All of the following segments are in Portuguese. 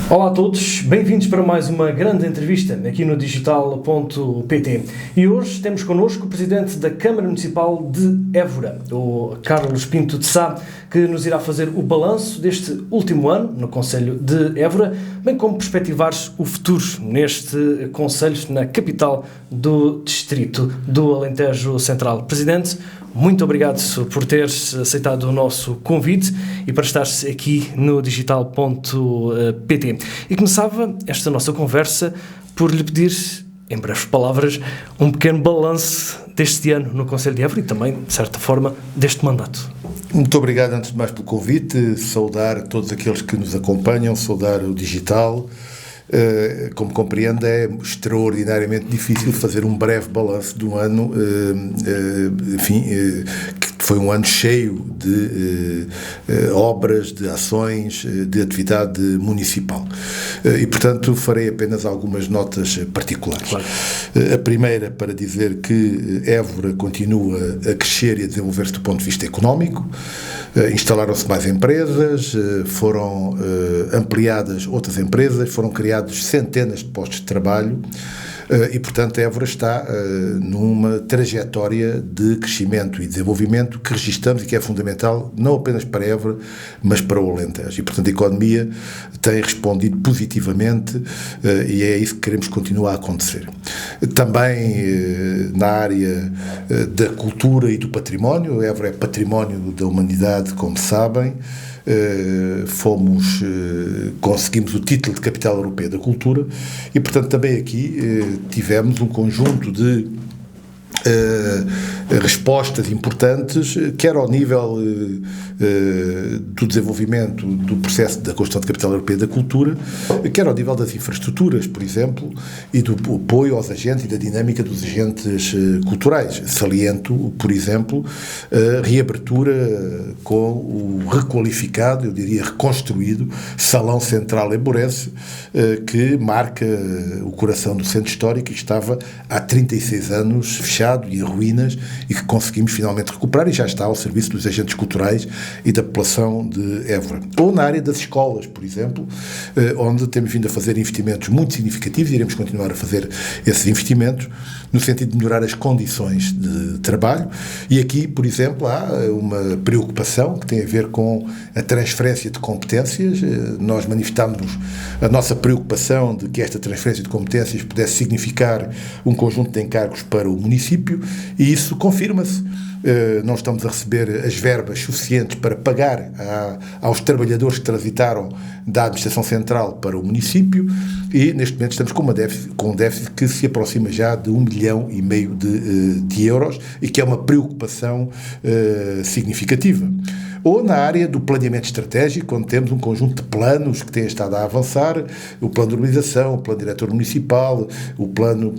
Olá a todos, bem-vindos para mais uma grande entrevista aqui no digital.pt. E hoje temos connosco o Presidente da Câmara Municipal de Évora, o Carlos Pinto de Sá, que nos irá fazer o balanço deste último ano no Concelho de Évora, bem como perspectivar o futuro neste Concelho, na capital do Distrito do Alentejo Central. Presidente, muito obrigado por teres aceitado o nosso convite e para estares aqui no digital.pt. E começava esta nossa conversa por lhe pedir, em breves palavras, um pequeno balanço deste ano no Concelho de Évora e também, de certa forma, deste mandato. Muito obrigado, antes de mais, pelo convite, saudar todos aqueles que nos acompanham, saudar o digital. Como compreende, é extraordinariamente difícil fazer um breve balanço de um ano, que foi um ano cheio de obras, de ações, de atividade municipal. E, portanto, farei apenas algumas notas particulares. Claro. A primeira, para dizer que Évora continua a crescer e a desenvolver-se do ponto de vista económico. Instalaram-se mais empresas, foram ampliadas outras empresas, foram criados centenas de postos de trabalho e, portanto, Évora está numa trajetória de crescimento e desenvolvimento que registramos e que é fundamental não apenas para Évora, mas para o Alentejo. E, portanto, a economia tem respondido positivamente e é isso que queremos continuar a acontecer. Também na área da cultura e do património, Évora é património da humanidade, como sabem. Conseguimos o título de Capital Europeia da Cultura e, portanto, também aqui tivemos um conjunto de respostas importantes, quer ao nível do desenvolvimento do processo da construção de Capital Europeia da Cultura, quer ao nível das infraestruturas, por exemplo, e do apoio aos agentes e da dinâmica dos agentes culturais. Saliento, por exemplo, a reabertura com o requalificado, eu diria reconstruído, Salão Central Évorense, que marca o coração do centro histórico e estava há 36 anos fechado e em ruínas e que conseguimos finalmente recuperar e já está ao serviço dos agentes culturais e da população de Évora. Ou na área das escolas, por exemplo, onde temos vindo a fazer investimentos muito significativos e iremos continuar a fazer esses investimentos no sentido de melhorar as condições de trabalho e aqui, por exemplo, há uma preocupação que tem a ver com a transferência de competências. Nós manifestámos a nossa preocupação de que esta transferência de competências pudesse significar um conjunto de encargos para o município e isso confirma-se. Não estamos a receber as verbas suficientes para pagar aos trabalhadores que transitaram da administração central para o município e neste momento estamos com um déficit que se aproxima já de 1,5 milhão de euros e que é uma preocupação significativa. Ou na área do planeamento estratégico, onde temos um conjunto de planos que têm estado a avançar, o plano de urbanização, o plano diretor municipal, o plano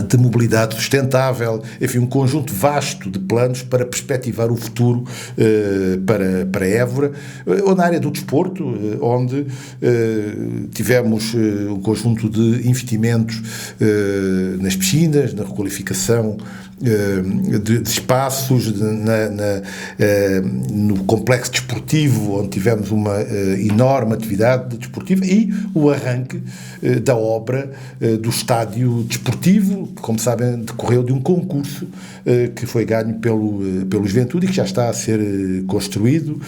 de mobilidade sustentável, enfim, um conjunto vasto de planos para perspectivar o futuro para Évora, ou na área do desporto, onde tivemos um conjunto de investimentos nas piscinas, na requalificação de espaços, no complexo desportivo, onde tivemos uma enorme atividade desportiva e o arranque da obra do estádio desportivo, que, como sabem, decorreu de um concurso que foi ganho pelo Juventude e que já está a ser construído,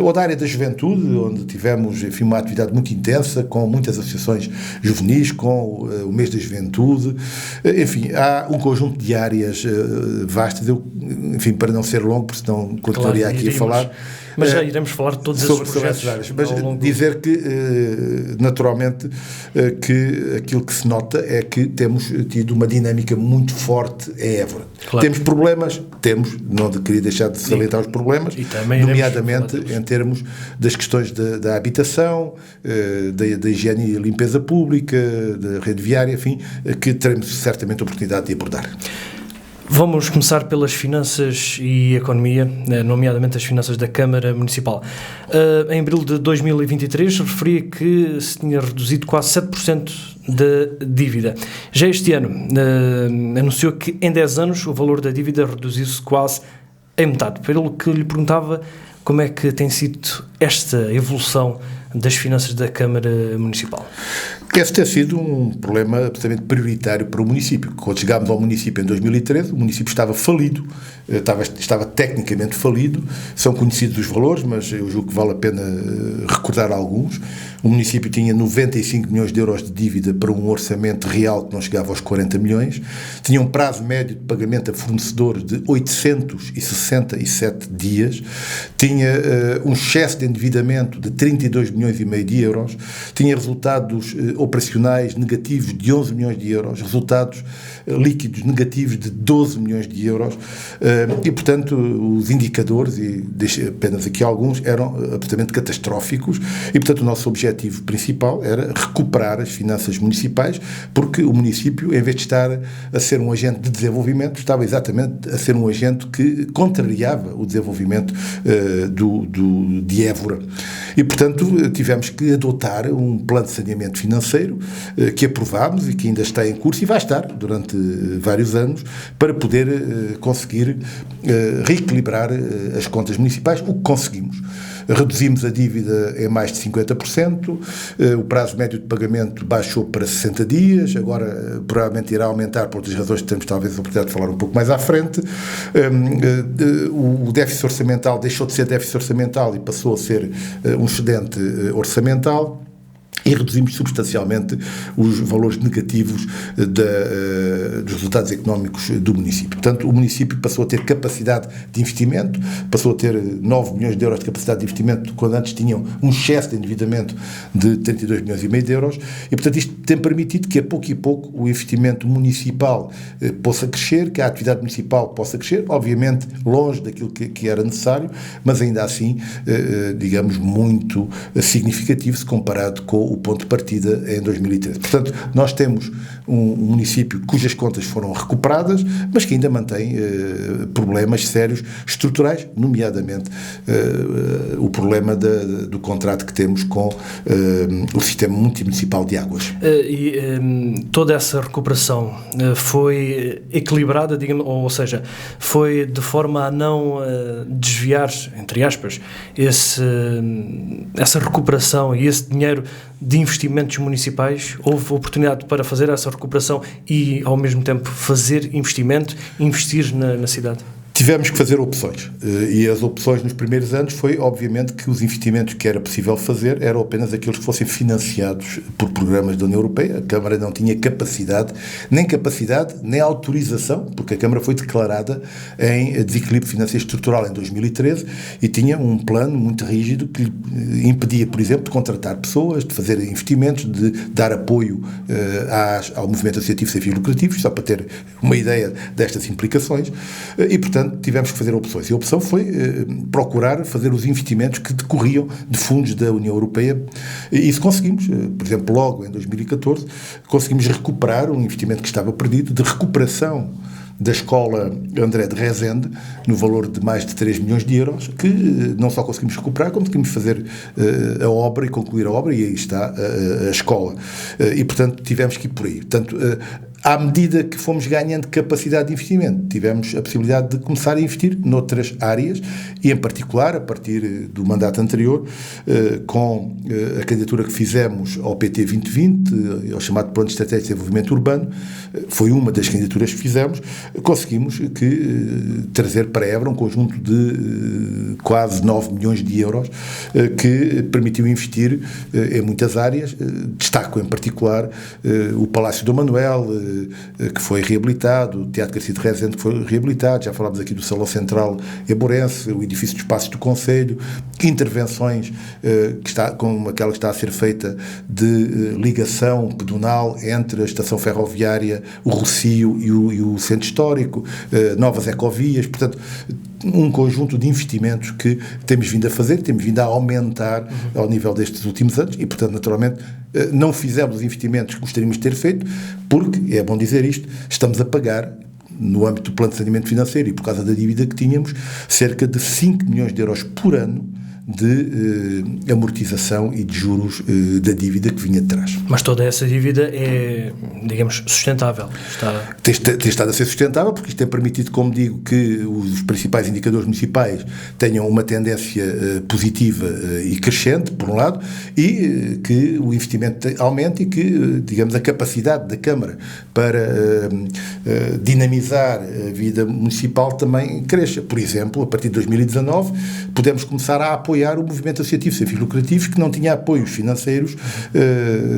ou da área da juventude, onde tivemos, enfim, uma atividade muito intensa, com muitas associações juvenis, com o mês da juventude, enfim, há um conjunto de áreas vastas, enfim, para não ser longo, porque senão continuaria aqui a falar. Mas já iremos falar de todos esses projetos. Áreas. Mas dizer que, naturalmente, que aquilo que se nota é que temos tido uma dinâmica muito forte em Évora. Claro. Temos problemas, não queria deixar de salientar os problemas, nomeadamente em termos das questões da habitação, da higiene e limpeza pública, da rede viária, enfim, que teremos certamente a oportunidade de abordar. Vamos começar pelas finanças e economia, nomeadamente as finanças da Câmara Municipal. Em abril de 2023, referia que se tinha reduzido quase 7% da dívida. Já este ano, anunciou que em 10 anos o valor da dívida reduziu-se quase em metade. Pelo que lhe perguntava, como é que tem sido esta evolução das finanças da Câmara Municipal? Esse ter sido um problema absolutamente prioritário para o município. Quando chegámos ao município em 2013, o município estava falido, estava tecnicamente falido, são conhecidos os valores, mas eu julgo que vale a pena recordar alguns. O município tinha 95 milhões de euros de dívida para um orçamento real que não chegava aos 40 milhões, tinha um prazo médio de pagamento a fornecedores de 867 dias, tinha um excesso de endividamento de 32 milhões e meio de euros, tinha resultados operacionais negativos de 11 milhões de euros, resultados líquidos negativos de 12 milhões de euros e, portanto, os indicadores, e deixo apenas aqui alguns, eram absolutamente catastróficos e, portanto, o nosso objetivo principal era recuperar as finanças municipais, porque o município, em vez de estar a ser um agente de desenvolvimento, estava exatamente a ser um agente que contrariava o desenvolvimento de Évora. E, portanto, tivemos que adotar um plano de saneamento financeiro que aprovámos e que ainda está em curso e vai estar durante vários anos para poder conseguir reequilibrar as contas municipais, o que conseguimos. Reduzimos a dívida em mais de 50%, o prazo médio de pagamento baixou para 60 dias, agora provavelmente irá aumentar por outras razões que temos talvez a oportunidade de falar um pouco mais à frente. O déficit orçamental deixou de ser déficit orçamental e passou a ser um excedente orçamental. E reduzimos substancialmente os valores negativos dos resultados económicos do município. Portanto, o município passou a ter capacidade de investimento, passou a ter 9 milhões de euros de capacidade de investimento, quando antes tinham um excesso de endividamento de 32 milhões e meio de euros, e, portanto, isto tem permitido que, a pouco e pouco, o investimento municipal possa crescer, que a atividade municipal possa crescer, obviamente longe daquilo que era necessário, mas ainda assim, digamos, muito significativo se comparado com o ponto de partida em 2013. Portanto, nós temos um município cujas contas foram recuperadas, mas que ainda mantém problemas sérios estruturais, nomeadamente o problema do contrato que temos com o sistema multimunicipal de águas. Toda essa recuperação foi equilibrada, digamos, ou seja, foi de forma a não desviar, entre aspas, essa recuperação e esse dinheiro de investimentos municipais? Houve oportunidade para fazer essa recuperação e, ao mesmo tempo, fazer investir na cidade? Tivemos que fazer opções, e as opções nos primeiros anos foi, obviamente, que os investimentos que era possível fazer eram apenas aqueles que fossem financiados por programas da União Europeia. A Câmara não tinha capacidade, nem autorização, porque a Câmara foi declarada em desequilíbrio financeiro estrutural em 2013 e tinha um plano muito rígido que lhe impedia, por exemplo, de contratar pessoas, de fazer investimentos, de dar apoio ao movimento associativo sem fins lucrativos, só para ter uma ideia destas implicações, e, portanto, tivemos que fazer opções. E a opção foi procurar fazer os investimentos que decorriam de fundos da União Europeia. E isso conseguimos. Por exemplo, logo em 2014, conseguimos recuperar um investimento que estava perdido, de recuperação da escola André de Rezende, no valor de mais de 3 milhões de euros, que não só conseguimos recuperar, como conseguimos fazer a obra e concluir a obra, e aí está a escola. E, portanto, tivemos que ir por aí. Portanto, à medida que fomos ganhando capacidade de investimento, tivemos a possibilidade de começar a investir noutras áreas e, em particular, a partir do mandato anterior, com a candidatura que fizemos ao PT 2020, ao chamado Plano de Estratégia de Desenvolvimento Urbano, foi uma das candidaturas que fizemos, conseguimos trazer para Évora um conjunto de quase 9 milhões de euros que permitiu investir em muitas áreas. Destaco, em particular, o Palácio do Manuel, que foi reabilitado, o Teatro Garcia de Rezende, que foi reabilitado, já falámos aqui do Salão Central Eborense, o edifício de espaços do Conselho, intervenções como aquela que está a ser feita de ligação pedonal entre a estação ferroviária, o Rocio e o centro histórico, novas ecovias, portanto, um conjunto de investimentos que temos vindo a fazer, temos vindo a aumentar ao nível destes últimos anos e, portanto, naturalmente, não fizemos os investimentos que gostaríamos de ter feito, porque, é bom dizer isto, estamos a pagar, no âmbito do plano de saneamento financeiro e por causa da dívida que tínhamos, cerca de 5 milhões de euros por ano de amortização e de juros da dívida que vinha de trás. Mas toda essa dívida é, digamos, sustentável? Tem estado a ser sustentável porque isto tem permitido, como digo, que os principais indicadores municipais tenham uma tendência positiva e crescente, por um lado, e que o investimento aumente e que, digamos, a capacidade da Câmara para dinamizar a vida municipal também cresça. Por exemplo, a partir de 2019, podemos começar a apoiar o movimento associativo sem fins lucrativos, que não tinha apoios financeiros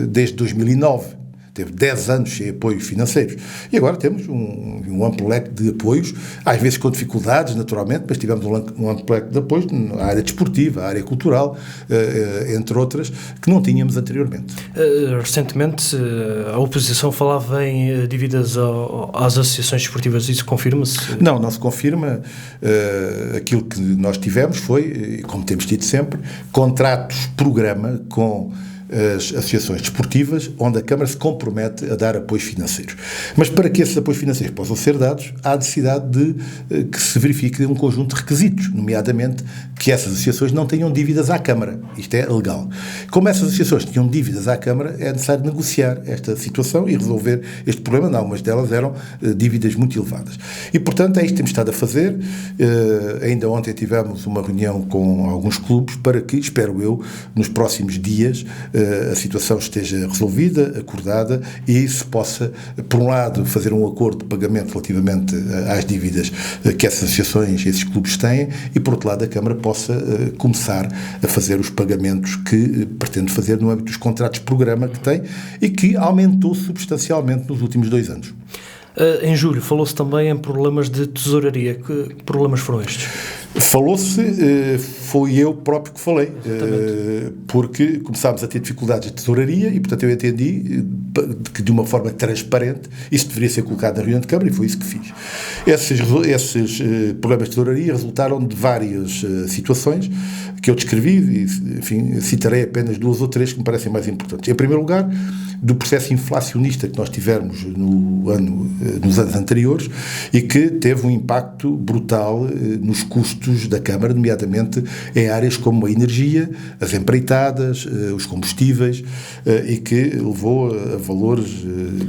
desde 2009. Teve 10 anos sem apoios financeiros. E agora temos um amplo leque de apoios, às vezes com dificuldades, naturalmente, mas tivemos um amplo leque de apoios na área desportiva, a área cultural, entre outras, que não tínhamos anteriormente. Recentemente, a oposição falava em dívidas às associações desportivas. Isso confirma-se? Não se confirma. Aquilo que nós tivemos foi, como temos tido sempre, contratos-programa com as associações desportivas, onde a Câmara se compromete a dar apoios financeiros. Mas para que esses apoios financeiros possam ser dados, há necessidade de que se verifique um conjunto de requisitos, nomeadamente que essas associações não tenham dívidas à Câmara. Isto é legal. Como essas associações tinham dívidas à Câmara, é necessário negociar esta situação e resolver este problema. Algumas delas eram dívidas muito elevadas. E, portanto, é isto que temos estado a fazer. Ainda ontem tivemos uma reunião com alguns clubes para que, espero eu, nos próximos dias, a situação esteja resolvida, acordada e se possa, por um lado, fazer um acordo de pagamento relativamente às dívidas que essas associações, esses clubes têm e, por outro lado, a Câmara possa começar a fazer os pagamentos que pretende fazer no âmbito dos contratos-programa que tem e que aumentou substancialmente nos últimos 2 anos. Em julho falou-se também em problemas de tesouraria. Que problemas foram estes? Falou-se, foi eu próprio que falei, porque começámos a ter dificuldades de tesouraria e, portanto, eu entendi que de uma forma transparente isso deveria ser colocado na reunião de Câmara e foi isso que fiz. Esses problemas de tesouraria resultaram de várias situações que eu descrevi e, enfim, citarei apenas 2 ou 3 que me parecem mais importantes. Em primeiro lugar, do processo inflacionista que nós tivemos nos anos anteriores e que teve um impacto brutal nos custos da Câmara, nomeadamente em áreas como a energia, as empreitadas, os combustíveis, e que levou a valores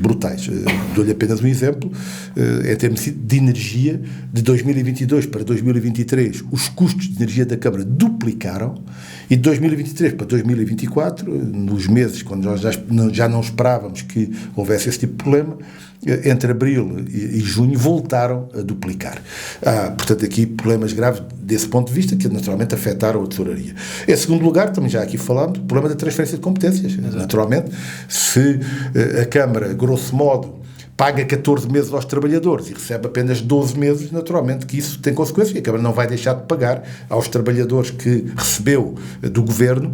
brutais. Dou-lhe apenas um exemplo. Em termos de energia, de 2022 para 2023, os custos de energia da Câmara duplicaram e de 2023 para 2024, nos meses quando nós já não esperávamos que houvesse esse tipo de problema, entre abril e junho voltaram a duplicar. Há, portanto, aqui problemas graves desse ponto de vista que naturalmente afetaram a tesouraria. Em segundo lugar, também já aqui falámos, o problema da transferência de competências. Exato. Naturalmente, se a Câmara, grosso modo, paga 14 meses aos trabalhadores e recebe apenas 12 meses, naturalmente que isso tem consequências e a Câmara não vai deixar de pagar aos trabalhadores que recebeu do Governo,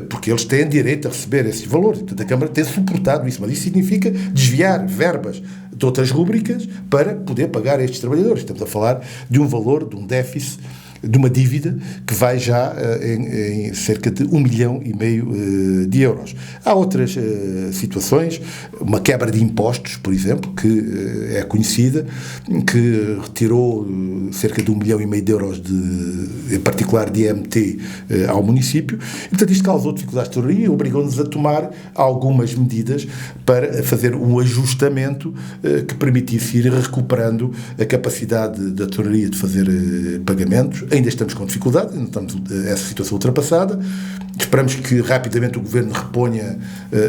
porque eles têm direito a receber esses valores. Portanto, a Câmara tem suportado isso, mas isso significa desviar verbas de outras rúbricas para poder pagar a estes trabalhadores. Estamos a falar de um valor, de um déficit, de uma dívida que vai já em cerca de 1,5 milhão de euros. Há outras situações, uma quebra de impostos, por exemplo, que é conhecida, que retirou cerca de 1,5 milhão de euros, em particular de IMT, ao município. E, portanto, isto causou dificuldades de tesouraria e obrigou-nos a tomar algumas medidas para fazer um ajustamento que permitisse ir recuperando a capacidade da tesouraria de fazer pagamentos. Ainda estamos com dificuldade, ainda estamos essa situação ultrapassada. Esperamos que rapidamente o Governo reponha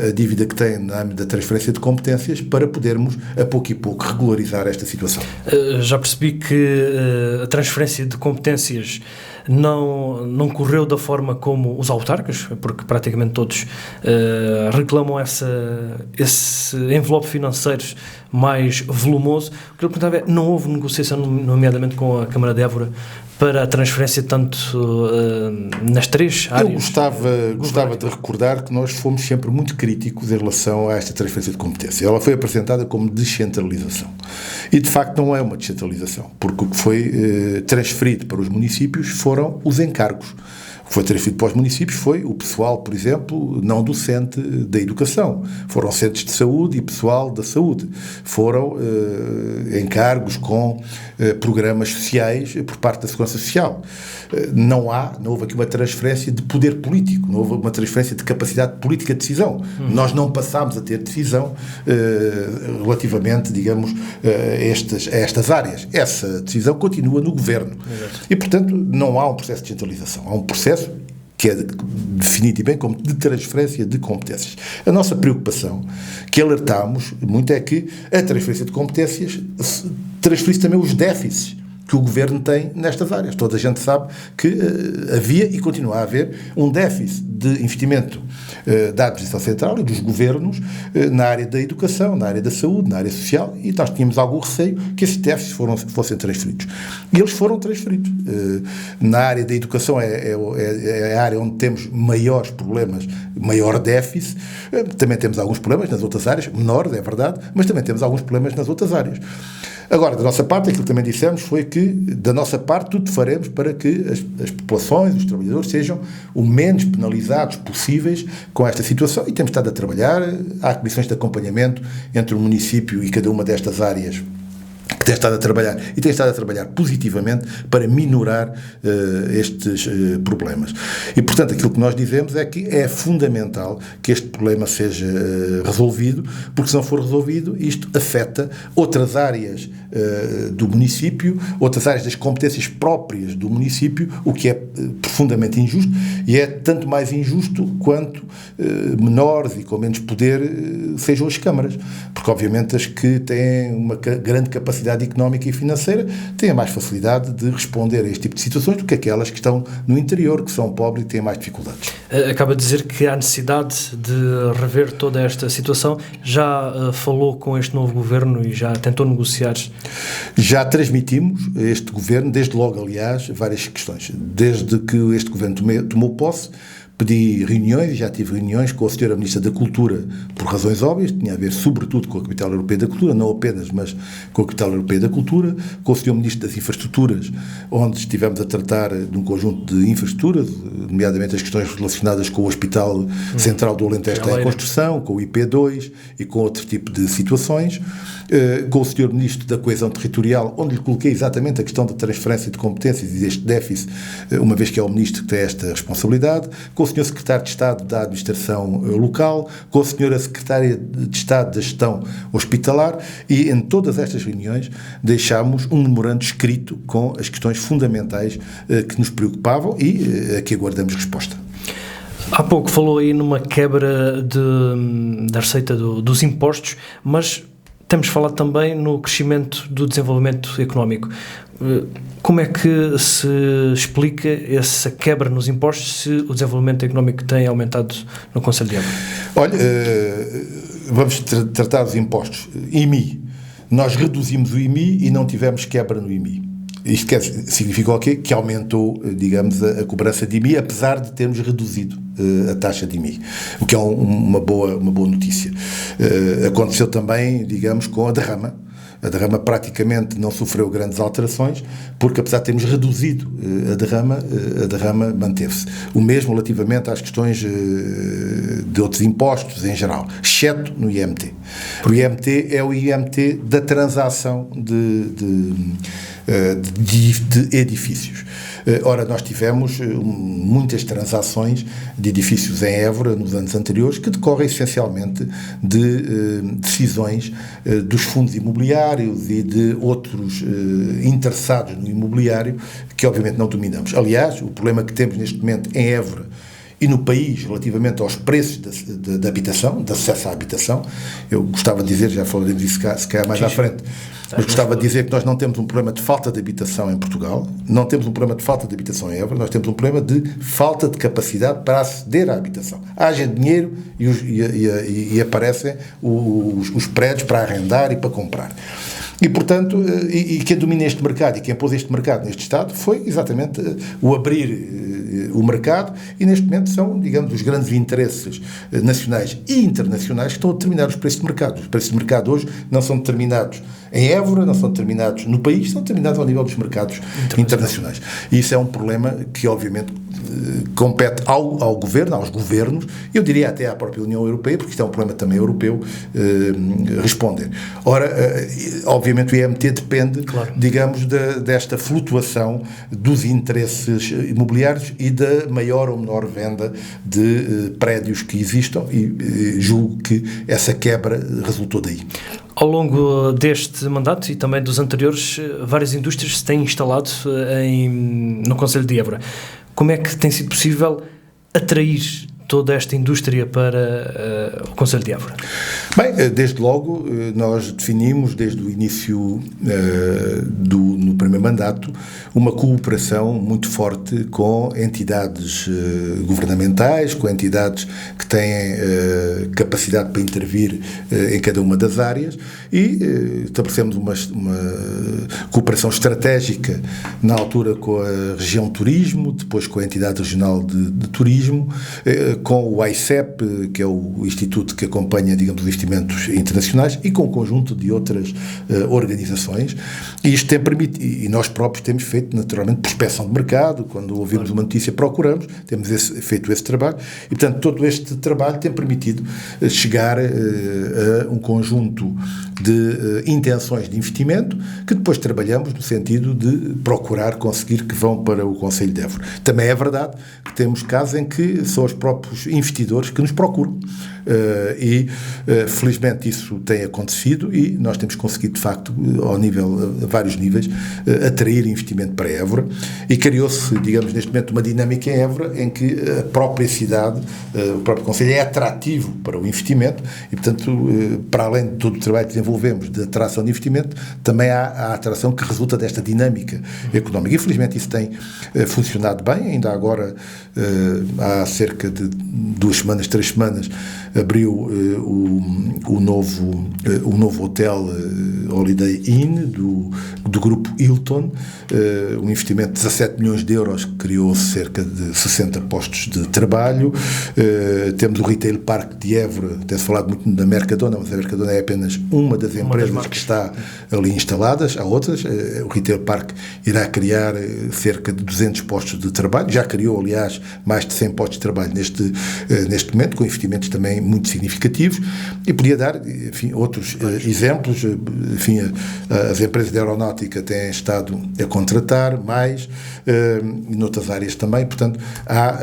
a dívida que tem na âmbito da transferência de competências para podermos, a pouco e pouco, regularizar esta situação. Já percebi que a transferência de competências não correu da forma como os autarcas, porque praticamente todos reclamam esse envelope financeiro mais volumoso. O que eu perguntava é, não houve negociação, nomeadamente com a Câmara de Évora, para a transferência tanto nas 3 áreas? Eu gostava de recordar que nós fomos sempre muito críticos em relação a esta transferência de competência. Ela foi apresentada como descentralização. E, de facto, não é uma descentralização, porque o que foi transferido para os municípios foram os encargos. foi transferido para os municípios foi o pessoal, por exemplo, não docente da educação. Foram centros de saúde e pessoal da saúde. Foram encargos com programas sociais por parte da Segurança Social. Não houve aqui uma transferência de poder político, não houve uma transferência de capacidade política de decisão. Nós não passámos a ter decisão relativamente, digamos, a estas áreas. Essa decisão continua no Governo. Exato. E, portanto, não há um processo de descentralização. Há um processo que é definido bem como de transferência de competências. A nossa preocupação, que alertámos muito, é que a transferência de competências transferisse também os déficits que o Governo tem nestas áreas. Toda a gente sabe que havia e continua a haver um déficit de investimento da Administração Central e dos governos na área da educação, na área da saúde, na área social, e nós tínhamos algum receio que esses déficits fossem transferidos. E eles foram transferidos. Na área da educação é a área onde temos maiores problemas, maior déficit. Também temos alguns problemas nas outras áreas, menores, é verdade, mas também temos alguns problemas nas outras áreas. Agora, da nossa parte, aquilo que também dissemos foi que, da nossa parte, tudo faremos para que as populações, os trabalhadores, sejam o menos penalizados possíveis com esta situação, e temos estado a trabalhar. Há comissões de acompanhamento entre o município e cada uma destas áreas que tem estado a trabalhar, e tem estado a trabalhar positivamente para minorar estes problemas. E, portanto, aquilo que nós dizemos é que é fundamental que este problema seja resolvido, porque se não for resolvido, isto afeta outras áreas do município, outras áreas das competências próprias do município, o que é profundamente injusto, e é tanto mais injusto quanto menores e com menos poder sejam as câmaras, porque obviamente as que têm uma grande capacidade económica e financeira têm mais facilidade de responder a este tipo de situações do que aquelas que estão no interior, que são pobres e têm mais dificuldades. Acaba de dizer que há necessidade de rever toda esta situação. Já falou com este novo governo e já tentou negociar? Já transmitimos a este governo, desde logo, aliás, várias questões. Desde que este governo tomou posse, pedi reuniões, e já tive reuniões com a Sra. Ministra da Cultura por razões óbvias, tinha a ver sobretudo com a Capital Europeia da Cultura, não apenas, mas com a Capital Europeia da Cultura, com o Sr. Ministro das Infraestruturas, onde estivemos a tratar de um conjunto de infraestruturas, nomeadamente as questões relacionadas com o Hospital Central do Alentejo em construção, com o IP2 e com outro tipo de situações, com o Sr. Ministro da Coesão Territorial, onde lhe coloquei exatamente a questão da transferência de competências e deste déficit, uma vez que é o Ministro que tem esta responsabilidade, com o Sr. Secretário de Estado da Administração Local, com a Sra. Secretária de Estado da Gestão Hospitalar, e em todas estas reuniões deixámos um memorando escrito com as questões fundamentais que nos preocupavam e a que aguardamos resposta. Há pouco falou aí numa quebra da receita dos impostos, mas temos falado também no crescimento do desenvolvimento económico. Como é que se explica essa quebra nos impostos se o desenvolvimento económico tem aumentado no Concelho de Évora? Olha, vamos tratar dos impostos. IMI. Nós reduzimos o IMI e não tivemos quebra no IMI. Isto significa o quê? Que aumentou, digamos, a cobrança de IMI, apesar de termos reduzido a taxa de IMI, o que é uma boa notícia. Aconteceu também, digamos, com a derrama. A derrama praticamente não sofreu grandes alterações, porque apesar de termos reduzido a derrama manteve-se. O mesmo relativamente às questões de outros impostos em geral, exceto no IMT. O IMT é o IMT da transação de edifícios. Ora, nós tivemos muitas transações de edifícios em Évora nos anos anteriores que decorrem essencialmente de decisões dos fundos imobiliários e de outros interessados no imobiliário que obviamente não dominamos. Aliás, o problema que temos neste momento em Évora e no país, relativamente aos preços da habitação, de acesso à habitação, eu gostava de dizer, já falaremos disso se calhar mais à frente, mas gostava de dizer que nós não temos um problema de falta de habitação em Portugal, não temos um problema de falta de habitação em Évora, nós temos um problema de falta de capacidade para aceder à habitação. Haja dinheiro e aparecem os prédios para arrendar e para comprar. E, portanto, quem domina este mercado e quem pôs este mercado neste estado foi exatamente o abrir o mercado, e neste momento são, digamos, os grandes interesses nacionais e internacionais que estão a determinar os preços de mercado. Os preços de mercado hoje não são determinados em Évora, não são determinados no país, são determinados ao nível dos mercados internacionais. E isso é um problema que, obviamente, compete ao governo, aos governos, eu diria até à própria União Europeia, porque isto é um problema também europeu, responder. Ora, obviamente o IMT depende, digamos, desta flutuação dos interesses imobiliários e da maior ou menor venda de prédios que existam, e julgo que essa quebra resultou daí. Ao longo deste mandato e também dos anteriores, várias indústrias se têm instalado no Concelho de Évora. Como é que tem sido possível atrair toda esta indústria para o Concelho de Évora? Bem, desde logo nós definimos, desde o início no primeiro mandato, uma cooperação muito forte com entidades governamentais, com entidades que têm capacidade para intervir em cada uma das áreas, e estabelecemos uma cooperação estratégica na altura com a região turismo, depois com a entidade regional de turismo, com o ICEP, que é o instituto que acompanha, digamos, os investimentos internacionais, e com um conjunto de outras organizações. E isto tem permitido, e nós próprios temos feito, naturalmente, prospecção de mercado. Quando ouvimos uma notícia, procuramos, temos feito esse trabalho, e, portanto, todo este trabalho tem permitido chegar a um conjunto de intenções de investimento que depois trabalhamos no sentido de procurar conseguir que vão para o Concelho de Évora. Também é verdade que temos casos em que são os próprios investidores que nos procuram, e felizmente isso tem acontecido, e nós temos conseguido, de facto, a vários níveis, atrair investimento para Évora, e criou-se, digamos, neste momento uma dinâmica em Évora em que a própria cidade, o próprio Concelho é atrativo para o investimento, e, portanto, para além de todo o trabalho que desenvolvemos de atração de investimento, também há a atração que resulta desta dinâmica económica. E felizmente isso tem funcionado bem. Ainda agora, há cerca de 3 semanas, abriu o novo hotel Holiday Inn do grupo Hilton, um investimento de 17 milhões de euros que criou cerca de 60 postos de trabalho. Temos o Retail Park de Évora, tem-se falado muito da Mercadona, mas a Mercadona é apenas uma das empresas que está ali instaladas. Há outras. O Retail Park irá criar cerca de 200 postos de trabalho, já criou, aliás, mais de 100 postos de trabalho neste momento, com investimentos também muito significativos, e podia dar, enfim, outros exemplos. Enfim, as empresas de aeronáutica têm estado a contratar mais, e noutras áreas também. Portanto, há,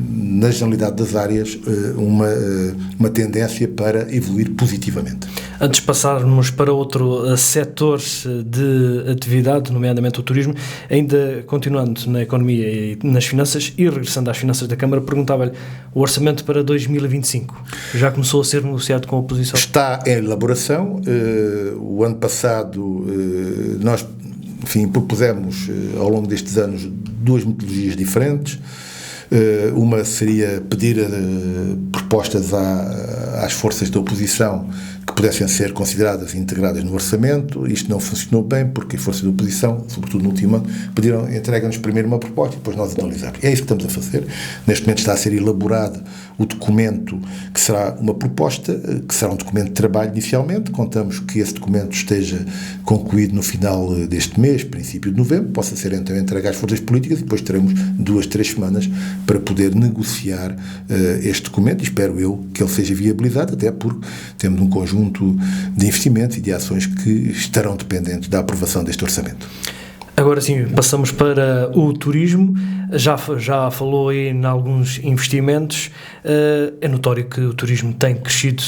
na generalidade das áreas, uma tendência para evoluir positivamente. Antes de passarmos para outro setor de atividade, nomeadamente o turismo, ainda continuando na economia e nas finanças e regressando às finanças da Câmara, perguntava-lhe o orçamento para 2025. Já começou a ser negociado com a oposição? Está em elaboração. O ano passado nós, enfim, propusemos ao longo destes anos 2 metodologias diferentes. Uma seria pedir propostas às forças da oposição que pudessem ser consideradas e integradas no orçamento. Isto não funcionou bem, porque as forças da oposição, sobretudo no último ano, pediram, entrega-nos primeiro uma proposta e depois nós analisamos. É isso que estamos a fazer. Neste momento está a ser elaborado o documento que será uma proposta, que será um documento de trabalho inicialmente. Contamos que esse documento esteja concluído no final deste mês, princípio de novembro, possa ser então entregue às forças políticas, e depois teremos 2-3 semanas para poder negociar este documento, e espero eu que ele seja viabilizado, até porque temos um conjunto de investimentos e de ações que estarão dependentes da aprovação deste orçamento. Agora sim, passamos para o turismo. Já falou aí em alguns investimentos. É notório que o turismo tem crescido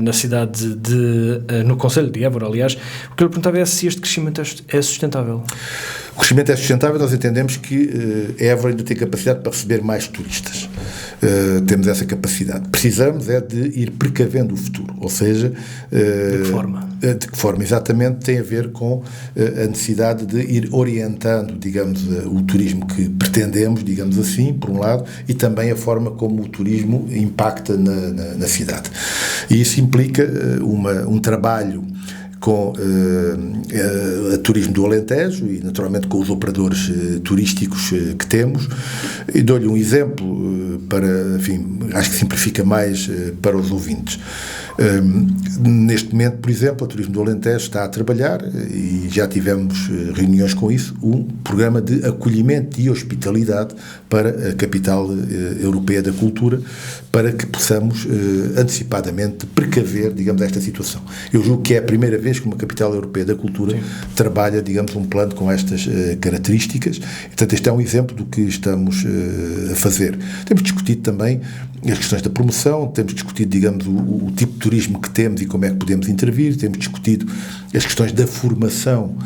na cidade no Concelho de Évora, aliás. O que eu lhe perguntava é se este crescimento é sustentável. O crescimento é sustentável. Nós entendemos que Évora ainda tem capacidade para receber mais turistas. Temos essa capacidade. Precisamos de ir precavendo o futuro, ou seja... De que forma? De que forma, exatamente, tem a ver com a necessidade de ir orientando, digamos, o turismo que pretendemos, digamos assim, por um lado, e também a forma como o turismo impacta na cidade. E isso implica um trabalho com a Turismo do Alentejo e, naturalmente, com os operadores turísticos que temos, E dou-lhe um exemplo para, enfim, acho que simplifica mais para os ouvintes. Neste momento, por exemplo, a Turismo do Alentejo está a trabalhar, e já tivemos reuniões com isso, um programa de acolhimento e hospitalidade para a capital europeia da cultura, para que possamos antecipadamente precaver, digamos, esta situação. Eu julgo que é a primeira vez que uma capital europeia da cultura trabalha, digamos, um plano com estas características. Portanto, este é um exemplo do que estamos a fazer. Temos discutido também as questões da promoção, temos discutido, digamos, o tipo de turismo que temos e como é que podemos intervir, temos discutido as questões da formação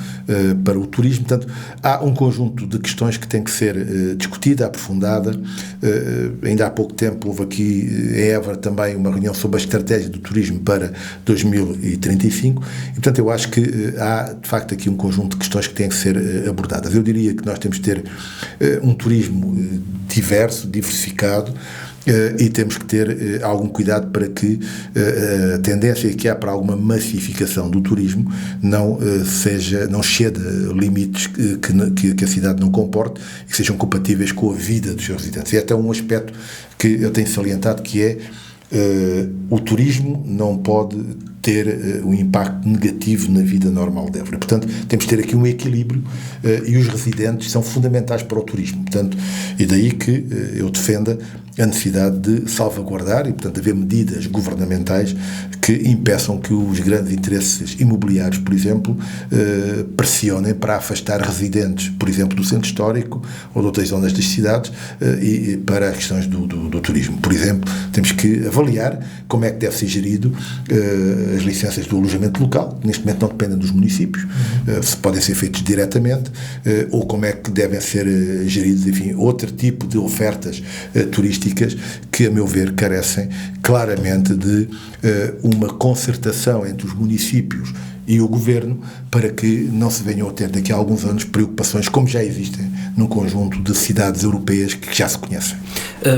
para o turismo. Portanto, há um conjunto de questões que tem que ser discutida, aprofundada. Ainda há pouco tempo houve aqui em Évora também uma reunião sobre a estratégia do turismo para 2035 e, portanto, eu acho que há, de facto, aqui um conjunto de questões que têm que ser abordadas. Eu diria que nós temos que ter um turismo diverso, diversificado, e temos que ter algum cuidado para que a tendência que há para alguma massificação do turismo não ceda limites que a cidade não comporte e que sejam compatíveis com a vida dos seus residentes. E este é um aspecto que eu tenho salientado, que é o turismo não pode ter um impacto negativo na vida normal de Évora. Portanto, temos que ter aqui um equilíbrio e os residentes são fundamentais para o turismo. Portanto, e daí que eu defenda a necessidade de salvaguardar e, portanto, haver medidas governamentais que impeçam que os grandes interesses imobiliários, por exemplo, pressionem para afastar residentes, por exemplo, do centro histórico ou de outras zonas das cidades e para as questões do turismo. Por exemplo, temos que avaliar como é que deve ser gerido as licenças do alojamento local, que neste momento não dependem dos municípios, se podem ser feitos diretamente, ou como é que devem ser geridos, enfim, outro tipo de ofertas turísticas que, a meu ver, carecem claramente de uma concertação entre os municípios e o Governo, para que não se venham a ter daqui a alguns anos preocupações como já existem num conjunto de cidades europeias que já se conhecem.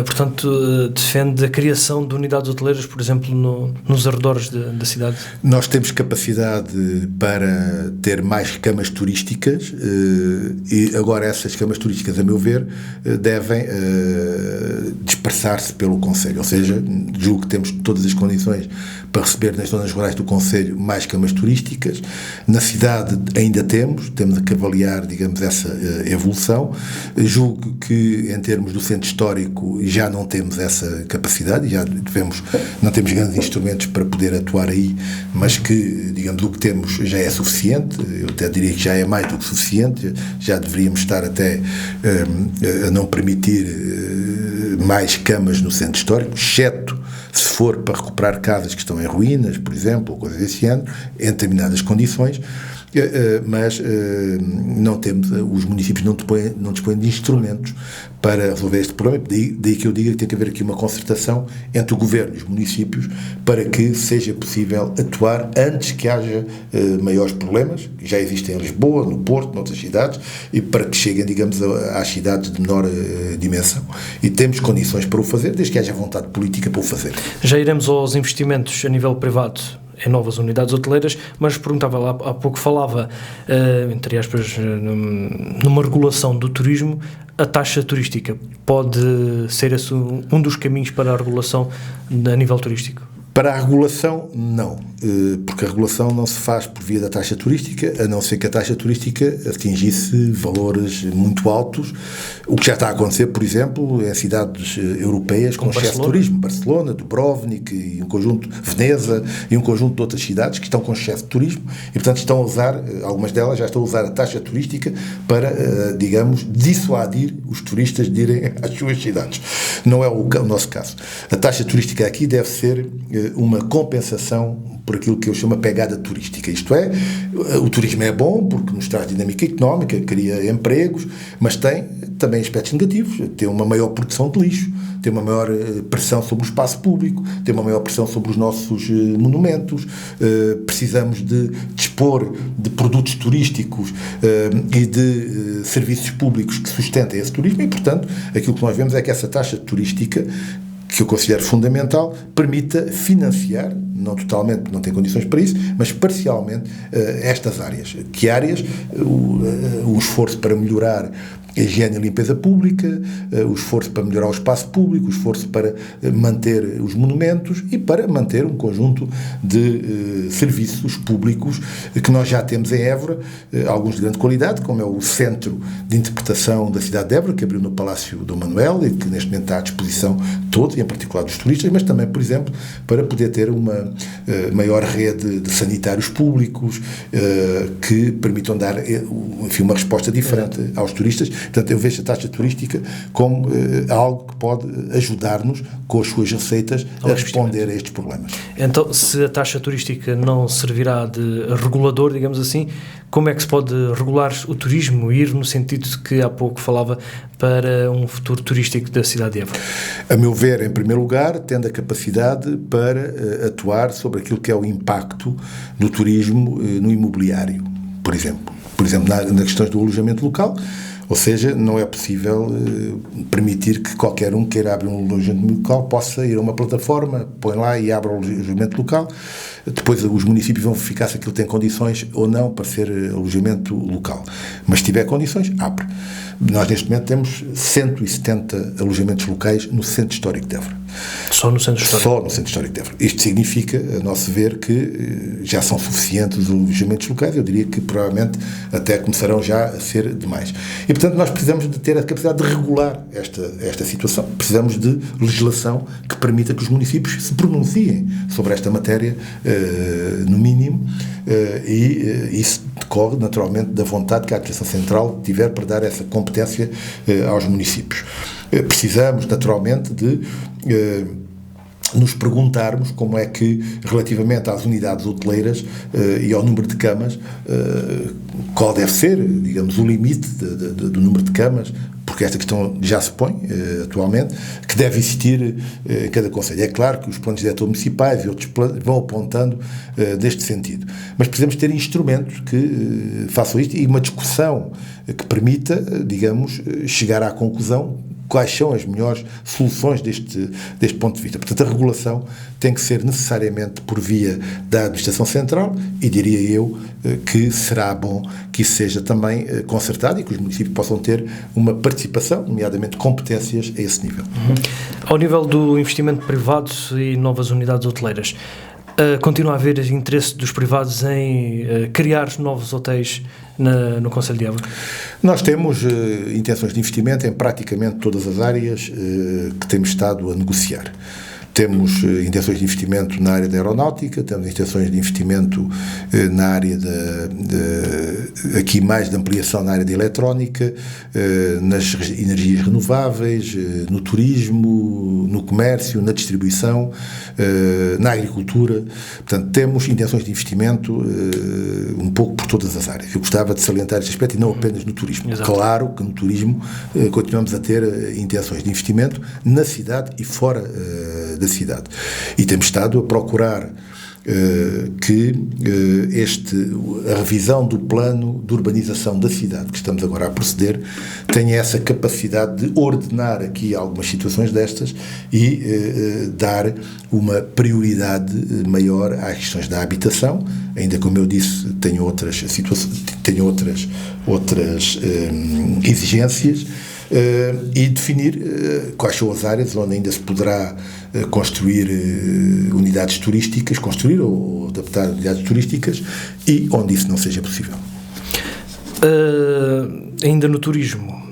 Portanto, defende a criação de unidades hoteleiras, por exemplo, nos arredores da cidade? Nós temos capacidade para ter mais camas turísticas e agora essas camas turísticas, a meu ver, devem dispersar-se pelo Concelho, ou seja, julgo que temos todas as condições para receber nas zonas rurais do Concelho mais camas turísticas. Na cidade ainda temos que avaliar, digamos, essa evolução. Julgo que em termos do centro histórico já não temos essa capacidade, não temos grandes instrumentos para poder atuar aí, mas que, digamos, o que temos já é suficiente. Eu até diria que já é mais do que suficiente, já deveríamos estar até a não permitir mais camas no centro histórico, exceto se for para recuperar casas que estão em ruínas, por exemplo, ou coisas desse género, em determinadas condições, mas não temos, os municípios não dispõem de instrumentos para resolver este problema. Daí que eu digo que tem que haver aqui uma concertação entre o Governo e os municípios para que seja possível atuar antes que haja maiores problemas, que já existem em Lisboa, no Porto, noutras cidades, e para que cheguem, digamos, às cidades de menor dimensão. E temos condições para o fazer, desde que haja vontade política para o fazer. Já iremos aos investimentos a nível privado em novas unidades hoteleiras, mas perguntava lá, há pouco falava, entre aspas, numa regulação do turismo. A taxa turística pode ser esse um dos caminhos para a regulação a nível turístico? Para a regulação, não, porque a regulação não se faz por via da taxa turística, a não ser que a taxa turística atingisse valores muito altos, o que já está a acontecer, por exemplo, em cidades europeias com excesso de turismo, Barcelona, Dubrovnik, e um conjunto, Veneza, e um conjunto de outras cidades que estão com excesso de turismo, e portanto estão a usar, algumas delas já estão a usar a taxa turística para, digamos, dissuadir os turistas de irem às suas cidades. Não é o nosso caso. A taxa turística aqui deve ser uma compensação por aquilo que eu chamo a pegada turística. Isto é, o turismo é bom porque nos traz dinâmica económica, cria empregos, mas tem também aspectos negativos. Tem uma maior produção de lixo, tem uma maior pressão sobre o espaço público, tem uma maior pressão sobre os nossos monumentos. Precisamos de dispor de produtos turísticos e de serviços públicos que sustentem esse turismo e, portanto, aquilo que nós vemos é que essa taxa turística, que eu considero fundamental, permita financiar, não totalmente, porque não tem condições para isso, mas parcialmente estas áreas. Que áreas? O esforço para melhorar a higiene e a limpeza pública, o esforço para melhorar o espaço público, o esforço para manter os monumentos e para manter um conjunto de serviços públicos que nós já temos em Évora, alguns de grande qualidade, como é o Centro de Interpretação da cidade de Évora, que abriu no Palácio Dom Manuel e que neste momento está à disposição de todos, e em particular dos turistas, mas também, por exemplo, para poder ter uma maior rede de sanitários públicos que permitam dar, enfim, uma resposta diferente aos turistas. Portanto, eu vejo a taxa turística como algo que pode ajudar-nos, com as suas receitas, a responder a estes problemas. Então, se a taxa turística não servirá de regulador, digamos assim, como é que se pode regular o turismo, ir no sentido que há pouco falava, para um futuro turístico da cidade de Évora? A meu ver, em primeiro lugar, tendo a capacidade para atuar sobre aquilo que é o impacto do turismo no imobiliário, por exemplo. Por exemplo, nas questões do alojamento local. Ou seja, não é possível permitir que qualquer um queira abrir um alojamento local, possa ir a uma plataforma, põe lá e abre o alojamento local. Depois os municípios vão verificar se aquilo tem condições ou não para ser alojamento local. Mas se tiver condições, abre. Nós neste momento temos 170 alojamentos locais no Centro Histórico de Évora. Só no Centro Histórico? Só no Centro Histórico de Évora. Isto significa, a nosso ver, que já são suficientes os alojamentos locais. Eu diria que provavelmente até começarão já a ser demais. E portanto nós precisamos de ter a capacidade de regular esta situação. Precisamos de legislação que permita que os municípios se pronunciem sobre esta matéria, no mínimo, e isso decorre naturalmente da vontade que a Administração Central tiver para dar essa competência aos municípios. Precisamos naturalmente de nos perguntarmos como é que, relativamente às unidades hoteleiras e ao número de camas, qual deve ser, digamos, o limite do número de camas, porque esta questão já se põe atualmente, que deve existir em cada concelho. É claro que os planos diretores municipais e outros planos vão apontando neste sentido. Mas precisamos ter instrumentos que façam isto e uma discussão que permita, digamos, chegar à conclusão quais são as melhores soluções deste ponto de vista. Portanto, a regulação tem que ser necessariamente por via da Administração Central e diria eu que será bom que isso seja também concertado e que os municípios possam ter uma participação, nomeadamente competências a esse nível. Ao nível do investimento privado e novas unidades hoteleiras, continua a haver interesse dos privados em criar novos hotéis no concelho de Évora? Nós temos intenções de investimento em praticamente todas as áreas que temos estado a negociar. Temos intenções de investimento na área da aeronáutica, temos intenções de investimento na área aqui mais de ampliação na área da eletrónica, nas energias renováveis, no turismo, no comércio, na distribuição, na agricultura. Portanto, temos intenções de investimento um pouco por todas as áreas. Eu gostava de salientar este aspecto e não apenas no turismo. Exato. Claro que no turismo continuamos a ter intenções de investimento na cidade e fora da cidade. E temos estado a procurar que a revisão do plano de urbanização da cidade, que estamos agora a proceder, tenha essa capacidade de ordenar aqui algumas situações destas e dar uma prioridade maior às questões da habitação, ainda como eu disse, tenho outras situações, tenho outras exigências, e definir quais são as áreas onde ainda se poderá construir unidades turísticas, construir ou adaptar unidades turísticas e onde isso não seja possível. Ainda no turismo,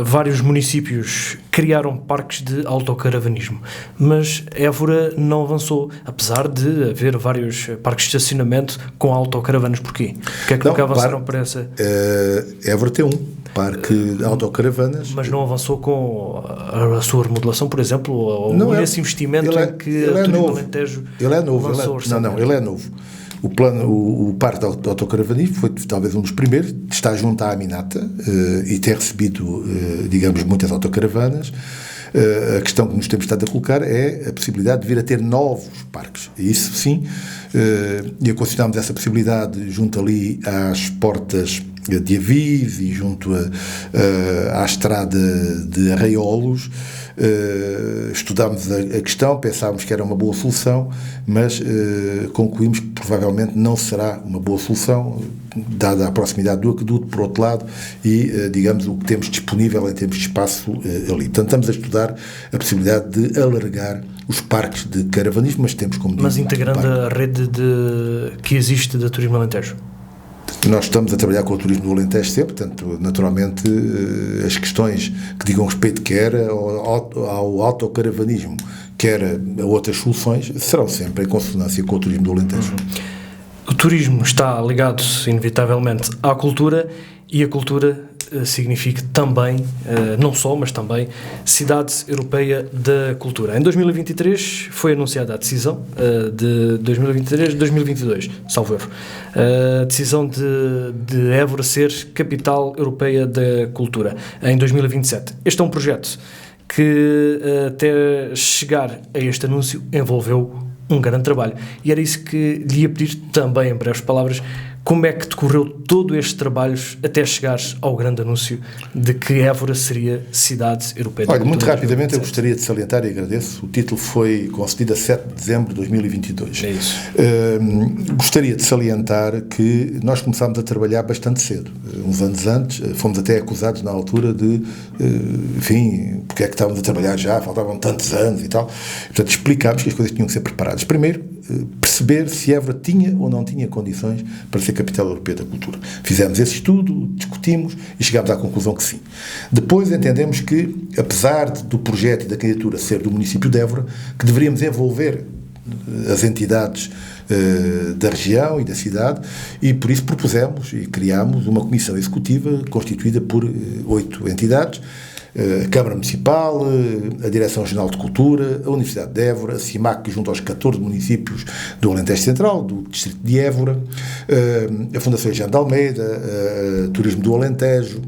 vários municípios criaram parques de autocaravanismo, mas Évora não avançou, apesar de haver vários parques de estacionamento com autocaravanas. Porquê? O que é que nunca avançaram para essa? Évora tem um parque de autocaravanas. Mas não avançou com a sua remodelação, por exemplo, ou nesse investimento em que o Turismo Alentejo avançou? Ele é novo. O parque de autocaravanismo foi talvez um dos primeiros, está junto à Aminata e tem recebido, digamos, muitas autocaravanas. A questão que nos temos estado a colocar é a possibilidade de vir a ter novos parques. E isso sim, e consideramos essa possibilidade junto ali às portas de Avis e junto à estrada de Arraiolos, estudámos a questão, pensámos que era uma boa solução, mas concluímos que provavelmente não será uma boa solução, dada a proximidade do aqueduto, por outro lado, e, digamos, o que temos disponível em termos de espaço ali. Portanto, estamos a estudar a possibilidade de alargar os parques de caravanismo, mas temos como... Mas integrando a rede que existe da Turismo Alentejo? Nós estamos a trabalhar com o turismo do Alentejo sempre, portanto, naturalmente, as questões que digam respeito quer ao autocaravanismo, quer a outras soluções, serão sempre em consonância com o turismo do Alentejo. O turismo está ligado, inevitavelmente, à cultura, e a cultura significa também, não só, mas também, Cidade Europeia da Cultura. Em 2023 foi anunciada a decisão de 2023-2022, salvo erro, a decisão de Évora ser Capital Europeia da Cultura em 2027. Este é um projeto que, até chegar a este anúncio, envolveu um grande trabalho. E era isso que lhe ia pedir também, em breves palavras, como é que decorreu todo este trabalho até chegares ao grande anúncio de que Évora seria Cidade Europeia da Cultura? Muito rapidamente eu gostaria de salientar, e agradeço, o título foi concedido a 7 de dezembro de 2022. É isso. Gostaria de salientar que nós começámos a trabalhar bastante cedo, uns anos antes, fomos até acusados na altura de, enfim, porque é que estávamos a trabalhar já, faltavam tantos anos e tal. Portanto, explicámos que as coisas tinham que ser preparadas. Primeiro, perceber se Évora tinha ou não tinha condições para ser Capital Europeia da Cultura. Fizemos esse estudo, discutimos e chegámos à conclusão que sim. Depois entendemos que, apesar do projeto e da candidatura ser do município de Évora, que deveríamos envolver as entidades da região e da cidade, e por isso propusemos e criámos uma comissão executiva constituída por 8 entidades: a Câmara Municipal, a Direção-Geral de Cultura, a Universidade de Évora, a CIMAC, junto aos 14 municípios do Alentejo Central, do Distrito de Évora, a Fundação Jean de Almeida, a Turismo do Alentejo,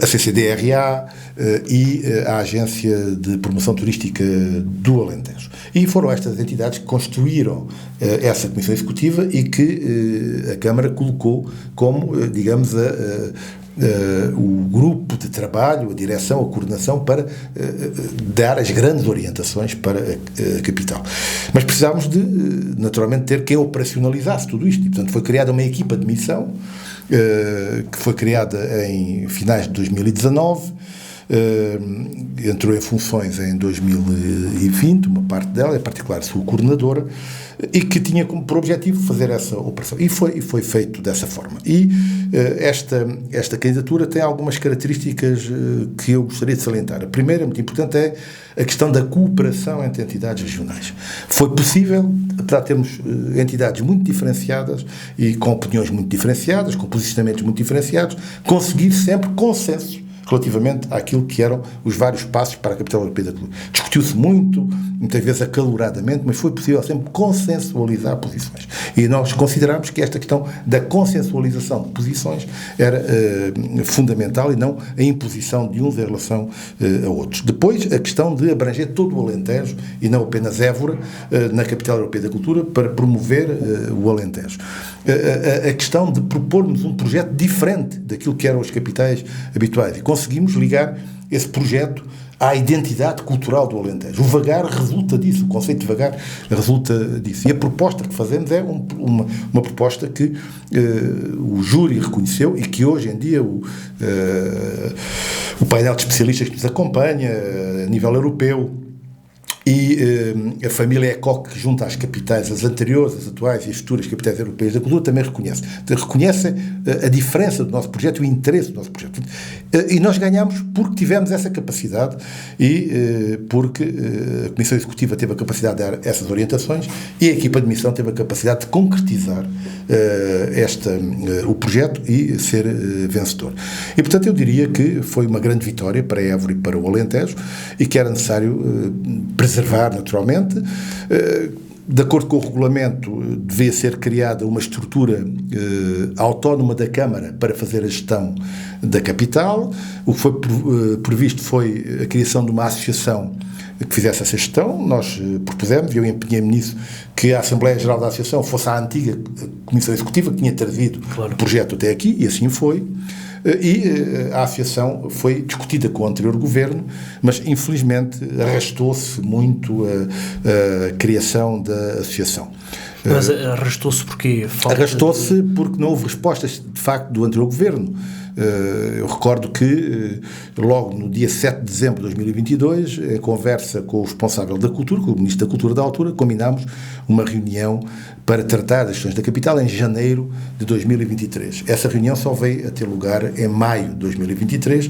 a CCDRA e a Agência de Promoção Turística do Alentejo. E foram estas entidades que construíram essa Comissão Executiva e que a Câmara colocou como, digamos, o grupo de trabalho, a direção, a coordenação para dar as grandes orientações para a capital. Mas precisámos de, naturalmente, ter quem operacionalizasse tudo isto. E, portanto, foi criada uma equipa de missão que foi criada em finais de 2019, entrou em funções em 2020, uma parte dela, em particular a sua coordenadora, e que tinha como por objetivo fazer essa operação. E foi feito dessa forma. E esta candidatura tem algumas características que eu gostaria de salientar. A primeira, muito importante, é a questão da cooperação entre entidades regionais. Foi possível, apesar de termos entidades muito diferenciadas e com opiniões muito diferenciadas, com posicionamentos muito diferenciados, conseguir sempre consenso relativamente àquilo que eram os vários passos para a Capital Europeia da Cultura. Discutiu-se muito, muitas vezes acaloradamente, mas foi possível sempre consensualizar posições. E nós consideramos que esta questão da consensualização de posições era fundamental e não a imposição de uns em relação a outros. Depois, a questão de abranger todo o Alentejo e não apenas Évora na Capital Europeia da Cultura para promover o Alentejo. A questão de propormos um projeto diferente daquilo que eram as capitais habituais e conseguimos ligar esse projeto à identidade cultural do Alentejo. O vagar resulta disso, o conceito de vagar resulta disso. E a proposta que fazemos é uma proposta que o júri reconheceu e que hoje em dia o painel de especialistas que nos acompanha a nível europeu e a família ECOC, junto às capitais, as anteriores, as atuais e as futuras capitais europeias da cultura, também reconhecem a diferença do nosso projeto e o interesse do nosso projeto. E nós ganhamos porque tivemos essa capacidade e porque a Comissão Executiva teve a capacidade de dar essas orientações e a equipa de missão teve a capacidade de concretizar o projeto e ser vencedor. E, portanto, eu diria que foi uma grande vitória para Évora e para o Alentejo e que era necessário preservar, naturalmente. De acordo com o regulamento, devia ser criada uma estrutura autónoma da Câmara para fazer a gestão da capital. O que foi previsto foi a criação de uma associação que fizesse essa gestão. Nós propusemos, e eu empenhei-me nisso, que a Assembleia Geral da Associação fosse a antiga Comissão Executiva que tinha trazido o projeto até aqui, e assim foi. e a associação foi discutida com o anterior governo, mas infelizmente arrastou-se muito a criação da associação. Mas arrastou-se porquê? Arrastou-se porque não houve respostas, de facto, do anterior governo. Eu recordo que, logo no dia 7 de dezembro de 2022, em conversa com o responsável da Cultura, com o Ministro da Cultura da altura, combinámos uma reunião para tratar das questões da capital em janeiro de 2023. Essa reunião só veio a ter lugar em maio de 2023,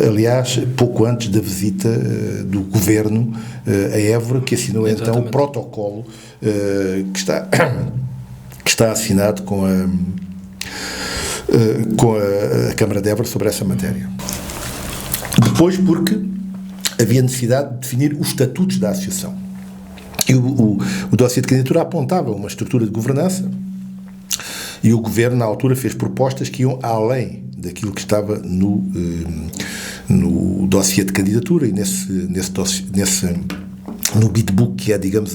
aliás, pouco antes da visita do Governo a Évora, que assinou então o protocolo que está assinado com a Câmara de Évora sobre essa matéria. Depois, porque havia necessidade de definir os estatutos da associação. E o dossiê de candidatura apontava uma estrutura de governança e o Governo, na altura, fez propostas que iam além daquilo que estava no dossiê de candidatura e no bitbook, que é, digamos,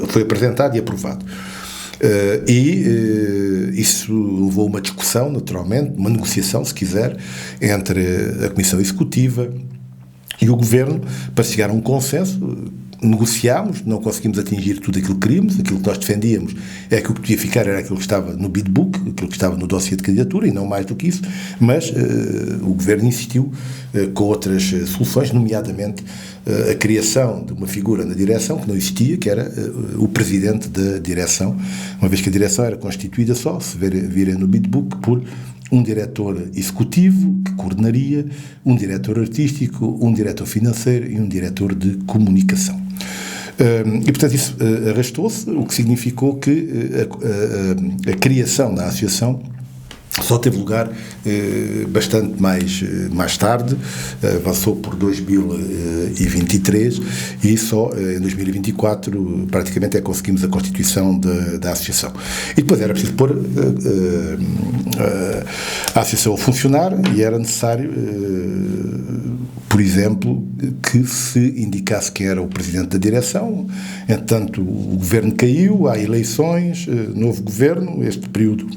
foi apresentado e aprovado. Isso levou a uma discussão, naturalmente, uma negociação, se quiser, entre a Comissão Executiva e o Governo, para chegar a um consenso. Negociámos, não conseguimos atingir tudo aquilo que queríamos, aquilo que nós defendíamos é que o que podia ficar era aquilo que estava no bitbook, aquilo que estava no dossiê de candidatura e não mais do que isso, mas o Governo insistiu com outras soluções, nomeadamente a criação de uma figura na direção que não existia, que era o presidente da direção, uma vez que a direção era constituída só, se virem no bitbook, por um diretor executivo que coordenaria, um diretor artístico, um diretor financeiro e um diretor de comunicação. E, portanto, isso arrastou-se, o que significou que a criação da associação só teve lugar bastante mais tarde, avançou por 2023 e só em 2024 praticamente conseguimos a constituição da associação. E depois era preciso pôr a associação a funcionar e era necessário, por exemplo, que se indicasse quem era o presidente da direção. Entretanto, o governo caiu, há eleições, novo governo, este período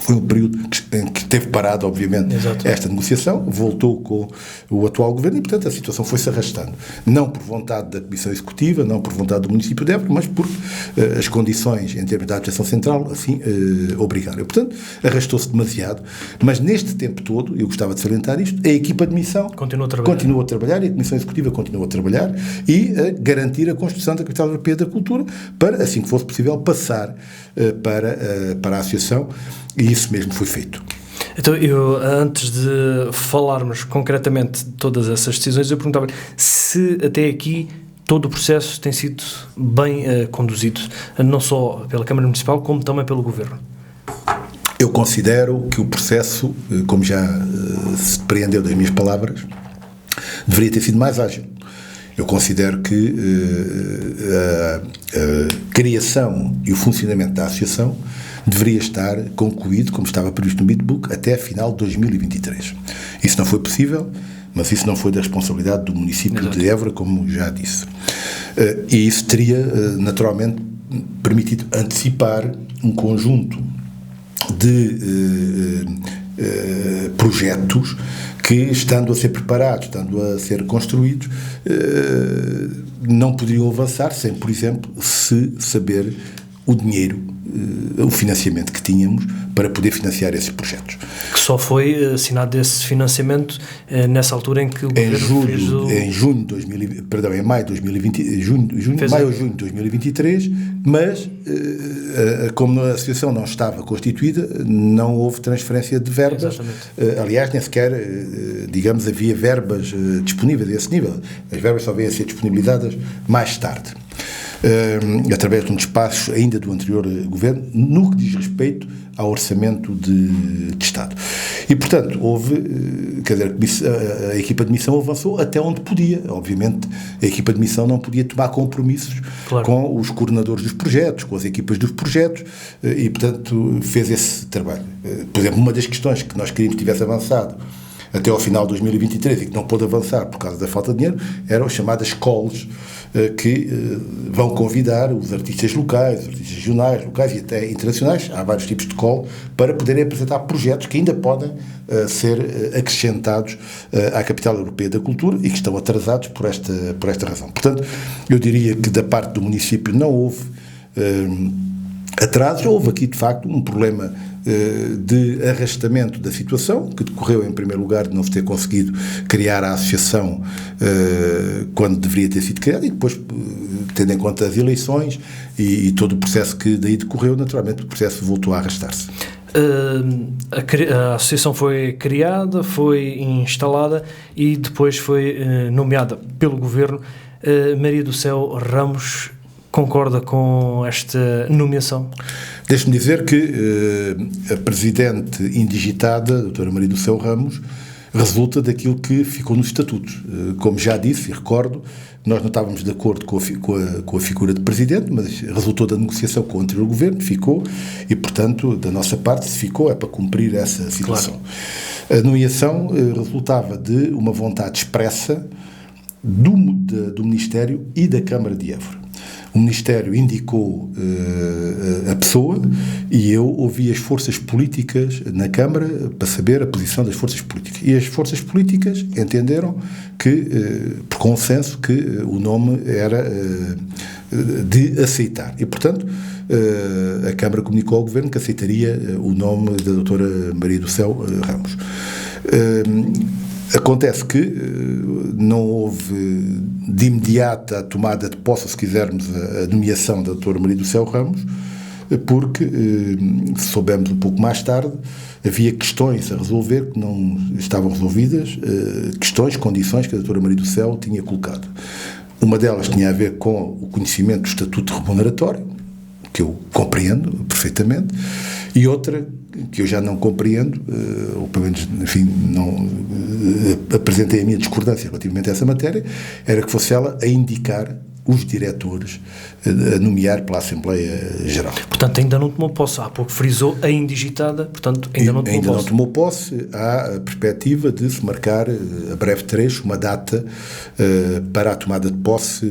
foi um período em que esteve parado, obviamente, esta negociação, voltou com o atual governo e, portanto, a situação foi-se arrastando. Não por vontade da Comissão Executiva, não por vontade do município de Évora, mas por as condições, em termos da administração central, assim, obrigaram. E, portanto, arrastou-se demasiado, mas neste tempo todo, eu gostava de salientar isto, a equipa de missão continuou a trabalhar e a Comissão Executiva continuou a trabalhar e a garantir a construção da Capital Europeia da Cultura para, assim que fosse possível, passar para a Associação. E isso mesmo foi feito. Então, antes de falarmos concretamente de todas essas decisões, eu perguntava se até aqui todo o processo tem sido bem conduzido, não só pela Câmara Municipal, como também pelo Governo. Eu considero que o processo, como já se depreendeu das minhas palavras, deveria ter sido mais ágil. Eu considero que a criação e o funcionamento da associação deveria estar concluído, como estava previsto no bitbook, até a final de 2023. Isso não foi possível, mas isso não foi da responsabilidade do município de Évora, como já disse. E isso teria, naturalmente, permitido antecipar um conjunto de projetos que, estando a ser preparados, estando a ser construídos, não poderiam avançar sem, por exemplo, se saber o dinheiro, o financiamento que tínhamos para poder financiar esses projetos. Que só foi assinado esse financiamento nessa altura em que o governo fez em maio de 2023, mas como a associação não estava constituída, não houve transferência de verbas. Aliás, nem sequer, digamos, havia verbas disponíveis a esse nível. As verbas só vêm a ser disponibilizadas mais tarde. Através de um despacho ainda do anterior governo, no que diz respeito ao orçamento de Estado. E, portanto, a equipa de missão avançou até onde podia. Obviamente, a equipa de missão não podia tomar compromissos com os coordenadores dos projetos, com as equipas dos projetos, e, portanto, fez esse trabalho. Por exemplo, uma das questões que nós queríamos que tivesse avançado até ao final de 2023 e que não pôde avançar por causa da falta de dinheiro, eram as chamadas calls, que vão convidar os artistas locais, os artistas regionais, locais e até internacionais, há vários tipos de call, para poderem apresentar projetos que ainda podem ser acrescentados à Capital Europeia da Cultura e que estão atrasados por esta razão. Portanto, eu diria que da parte do município não houve atrasos, houve aqui de facto um problema de arrastamento da situação, que decorreu em primeiro lugar de não se ter conseguido criar a associação quando deveria ter sido criada, e depois, tendo em conta as eleições e todo o processo que daí decorreu, naturalmente o processo voltou a arrastar-se. A associação foi criada, foi instalada e depois foi nomeada pelo Governo. Maria do Céu Ramos concorda com esta nomeação? Deixe-me dizer que a presidente indigitada, a doutora Maria do Céu Ramos, resulta daquilo que ficou nos estatutos. Como já disse e recordo, nós não estávamos de acordo com a figura de presidente, mas resultou da negociação com o anterior governo, ficou, e portanto, da nossa parte, se ficou, é para cumprir essa situação. Claro. A nomeação resultava de uma vontade expressa do Ministério e da Câmara de Évora. O Ministério indicou a pessoa e eu ouvi as forças políticas na Câmara para saber a posição das forças políticas. E as forças políticas entenderam que, por consenso, que o nome era de aceitar. E, portanto, a Câmara comunicou ao Governo que aceitaria o nome da doutora Maria do Céu Ramos. Acontece que não houve de imediata a tomada de posse, se quisermos, a nomeação da doutora Maria do Céu Ramos, porque, soubemos um pouco mais tarde, havia questões a resolver que não estavam resolvidas, condições que a doutora Maria do Céu tinha colocado. Uma delas tinha a ver com o conhecimento do estatuto remuneratório, que eu compreendo perfeitamente, e outra que eu já não compreendo, ou pelo menos, enfim, não apresentei a minha discordância relativamente a essa matéria, era que fosse ela a indicar os diretores a nomear pela Assembleia Geral. Portanto, ainda não tomou posse. Há pouco frisou a indigitada, portanto, ainda não tomou posse. Ainda não tomou posse. Há a perspectiva de se marcar, a breve trecho, uma data para a tomada de posse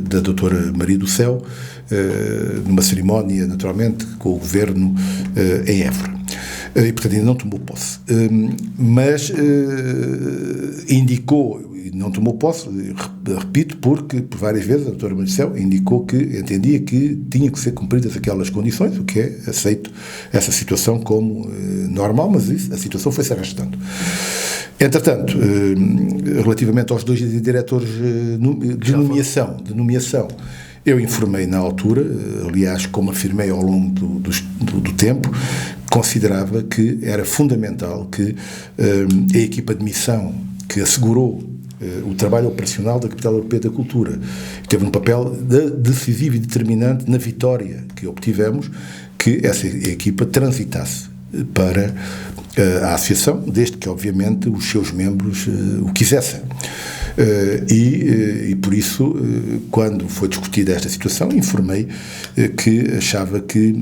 da doutora Maria do Céu, numa cerimónia, naturalmente, com o Governo em Évora. E, portanto, ainda não tomou posse. Mas indicou, e não tomou posse, repito, porque por várias vezes a doutora Maria do Céu indicou que entendia que tinha que ser cumpridas aquelas condições, o que é aceito essa situação como normal, mas a situação foi-se arrastando. Entretanto, relativamente aos dois diretores de nomeação, eu informei na altura, aliás, como afirmei ao longo do tempo, considerava que era fundamental que a equipa de missão que assegurou o trabalho operacional da Capital Europeia da Cultura teve um papel decisivo e determinante na vitória que obtivemos, que essa equipa transitasse para a associação, desde que, obviamente, os seus membros o quisessem. E por isso, quando foi discutida esta situação, informei que achava que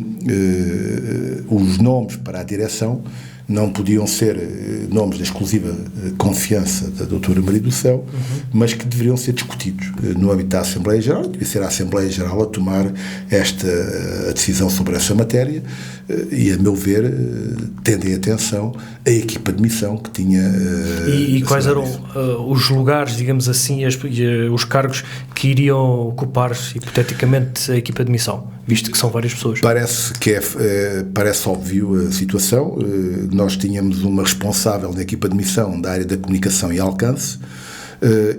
os nomes para a direção não podiam ser nomes da exclusiva confiança da doutora Maria do Céu, mas que deveriam ser discutidos no âmbito da Assembleia Geral. Devia ser a Assembleia Geral a tomar a decisão sobre essa matéria e, a meu ver, tendo em atenção a equipa de missão que tinha... E quais eram os lugares, digamos assim, os cargos que iriam ocupar, hipoteticamente, a equipa de missão, visto que são várias pessoas? Parece óbvio a situação. Nós tínhamos uma responsável da equipa de missão da área da comunicação e alcance,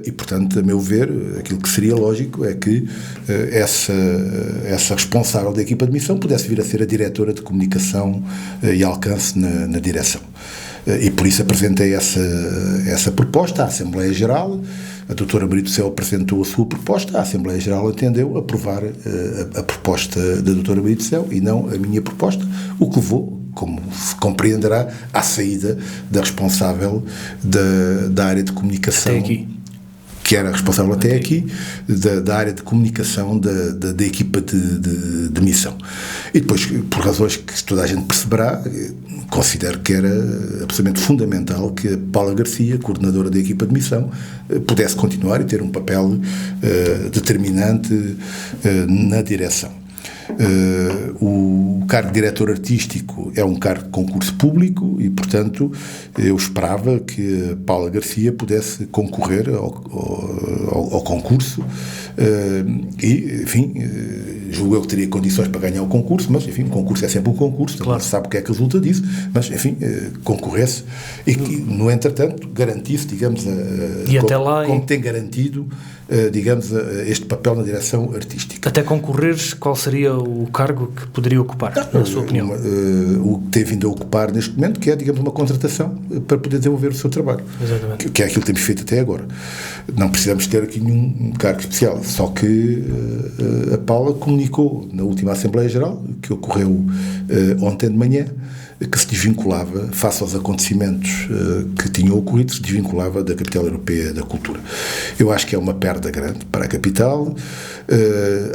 e, portanto, a meu ver, aquilo que seria lógico é que essa responsável da equipa de missão pudesse vir a ser a diretora de comunicação e alcance na direção. E por isso apresentei essa proposta à Assembleia Geral. A doutora Maria do Céu apresentou a sua proposta, a Assembleia Geral entendeu aprovar a proposta da doutora Maria do Céu e não a minha proposta, o que levou, como se compreenderá, à saída da responsável da área de comunicação. Até aqui. que era responsável até aqui da área de comunicação da equipa de missão. E depois, por razões que toda a gente perceberá, considero que era absolutamente fundamental que a Paula Garcia, coordenadora da equipa de missão, pudesse continuar e ter um papel determinante na direção. O cargo de diretor artístico é um cargo de concurso público e, portanto, eu esperava que a Paula Garcia pudesse concorrer ao concurso e, enfim, julgo eu que teria condições para ganhar o concurso, mas, enfim, o concurso é sempre um concurso, claro. Não se sabe o que é que resulta disso, mas, enfim, concorresse e que, no entretanto, garantisse, digamos, como tem garantido, digamos, este papel na direção artística. Até concorreres, qual seria o cargo que poderia ocupar, na sua opinião? O que tem vindo a ocupar neste momento, que é, digamos, uma contratação para poder desenvolver o seu trabalho. Exatamente. Que é aquilo que temos feito até agora. Não precisamos ter aqui nenhum cargo especial, só que a Paula comunicou na última Assembleia Geral, que ocorreu ontem de manhã, que se desvinculava, face aos acontecimentos que tinham ocorrido, se desvinculava da Capital Europeia da Cultura. Eu acho que é uma perda grande para a capital,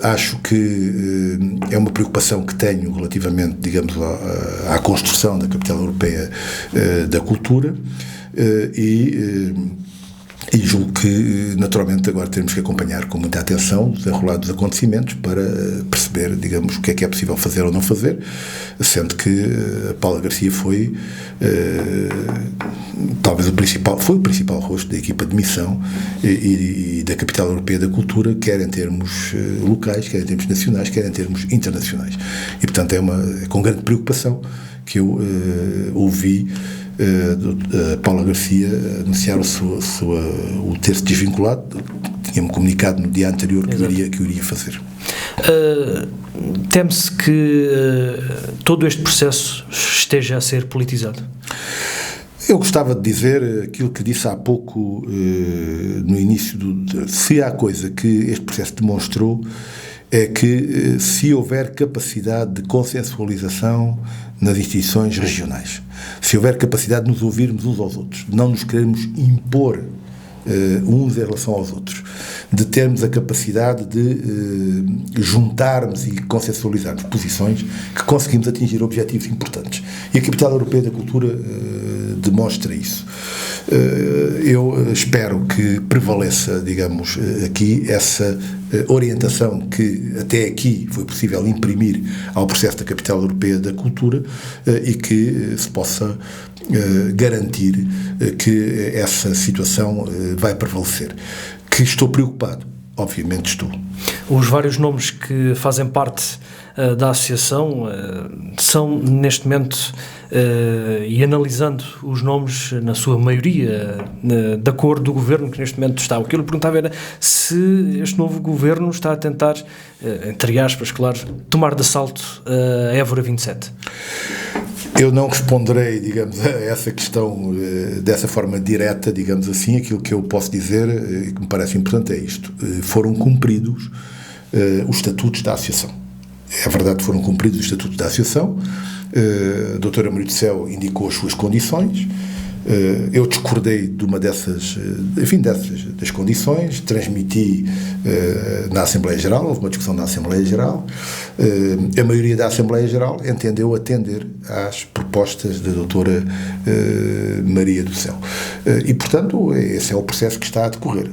acho que é uma preocupação que tenho relativamente, digamos, à construção da Capital Europeia da Cultura, e julgo que, naturalmente, agora temos que acompanhar com muita atenção o desenrolar dos acontecimentos para perceber, digamos, o que é possível fazer ou não fazer, sendo que a Paula Garcia foi talvez o principal rosto da equipa de missão e da Capital Europeia da Cultura, quer em termos locais, quer em termos nacionais, quer em termos internacionais. E, portanto, é com grande preocupação que eu ouvi Paula Garcia anunciar o ter-se desvinculado. Tinha-me comunicado no dia anterior que o iria fazer. Teme-se que todo este processo esteja a ser politizado? Eu gostava de dizer aquilo que disse há pouco no início se há coisa que este processo demonstrou, é que se houver capacidade de consensualização nas instituições regionais, se houver capacidade de nos ouvirmos uns aos outros, de não nos querermos impor uns em relação aos outros, de termos a capacidade de juntarmos e consensualizarmos posições, que conseguimos atingir objetivos importantes. E a Capital Europeia da Cultura demonstra isso. Eu espero que prevaleça, digamos, aqui essa orientação que até aqui foi possível imprimir ao processo da Capital Europeia da Cultura e que se possa garantir que essa situação vai prevalecer. Que estou preocupado, obviamente estou. Os vários nomes que fazem parte da associação são, neste momento, e analisando os nomes, na sua maioria, da cor do governo que neste momento está. O que eu lhe perguntava era se este novo governo está a tentar, entre aspas, claro, tomar de assalto a Évora 27. Eu não responderei, digamos, a essa questão dessa forma direta, digamos assim. Aquilo que eu posso dizer, que me parece importante, é isto. Foram cumpridos os estatutos da associação. É verdade, foram cumpridos os estatutos da associação. A doutora Maria do Céu indicou as suas condições. Eu discordei de uma dessas condições, transmiti na Assembleia Geral, houve uma discussão na Assembleia Geral, a maioria da Assembleia Geral entendeu atender às propostas da doutora Maria do Céu. E, portanto, esse é o processo que está a decorrer.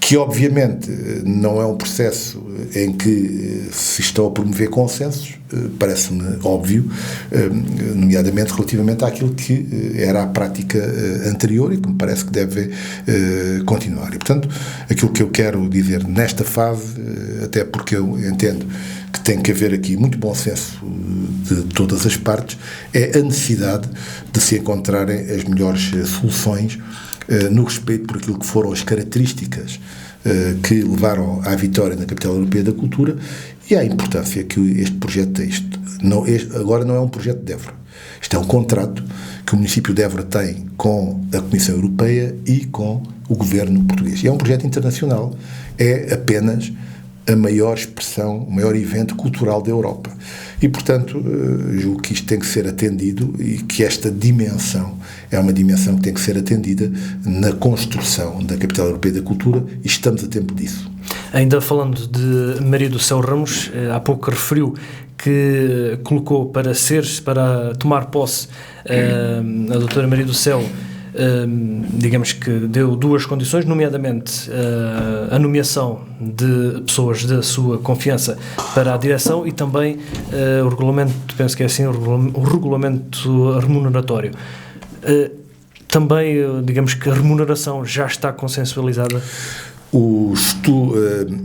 Que, obviamente, não é um processo em que se estão a promover consensos, parece-me óbvio, nomeadamente relativamente àquilo que era a prática anterior e que me parece que deve continuar. E, portanto, aquilo que eu quero dizer nesta fase, até porque eu entendo que tem que haver aqui muito bom senso de todas as partes, é a necessidade de se encontrarem as melhores soluções no respeito por aquilo que foram as características que levaram à vitória na Capital Europeia da Cultura e à importância que este projeto tem. Agora não é um projeto de Évora. Isto é um contrato que o município de Évora tem com a Comissão Europeia e com o governo português. E é um projeto internacional. É apenas a maior expressão, o maior evento cultural da Europa. E, portanto, julgo que isto tem que ser atendido e que esta dimensão é uma dimensão que tem que ser atendida na construção da Capital Europeia da Cultura e estamos a tempo disso. Ainda falando de Maria do Céu Ramos, há pouco referiu que colocou para tomar posse a doutora Maria do Céu, digamos que deu duas condições, nomeadamente a nomeação de pessoas da sua confiança para a direção e também o regulamento, penso que é assim, o regulamento remuneratório. Também, digamos que a remuneração já está consensualizada? O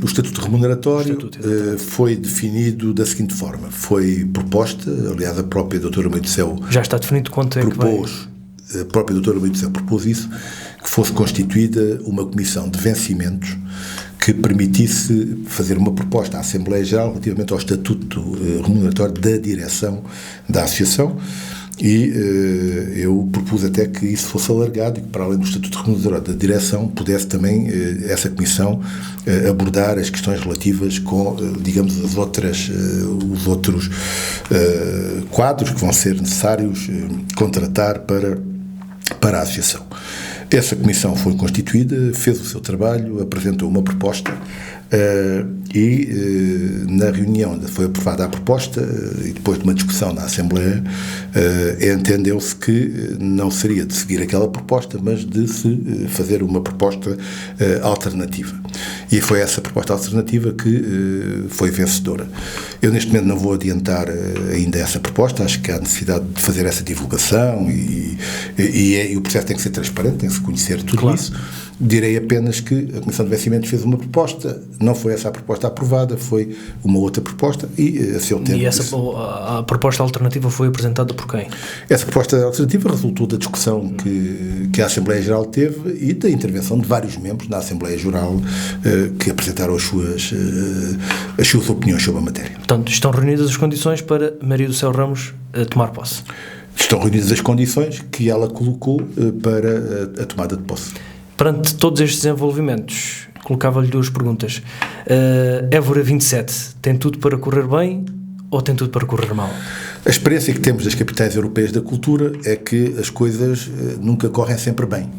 estatuto remuneratório foi definido da seguinte forma. Foi proposta, aliás, a própria doutora Maria do Céu... Já está definido quanto é que vai... A própria doutora Maria do Céu propôs isso, que fosse constituída uma comissão de vencimentos que permitisse fazer uma proposta à Assembleia Geral relativamente ao estatuto remuneratório da direção da associação. E eu propus até que isso fosse alargado e que, para além do estatuto remuneratório da direção, pudesse também essa comissão abordar as questões relativas com, digamos, os outros quadros que vão ser necessários contratar para a associação. Essa comissão foi constituída, fez o seu trabalho, apresentou uma proposta e na reunião foi aprovada a proposta e depois de uma discussão na Assembleia entendeu-se que não seria de seguir aquela proposta, mas de se fazer uma proposta alternativa. E foi essa proposta alternativa que foi vencedora. Eu neste momento não vou adiantar ainda essa proposta, acho que há necessidade de fazer essa divulgação e o processo tem que ser transparente, tem que se conhecer tudo claro. Isso. Direi apenas que a Comissão de Vencimentos fez uma proposta, não foi essa a proposta aprovada, foi uma outra proposta e a seu tempo... E a proposta alternativa foi apresentada por quem? Essa proposta alternativa resultou da discussão que a Assembleia Geral teve e da intervenção de vários membros da Assembleia Geral que apresentaram as suas opiniões sobre a matéria. Portanto, estão reunidas as condições para Maria do Céu Ramos tomar posse? Estão reunidas as condições que ela colocou para a tomada de posse. Perante todos estes desenvolvimentos, colocava-lhe duas perguntas. Évora 27 tem tudo para correr bem ou tem tudo para correr mal? A experiência que temos das capitais europeias da cultura é que as coisas nunca correm sempre bem.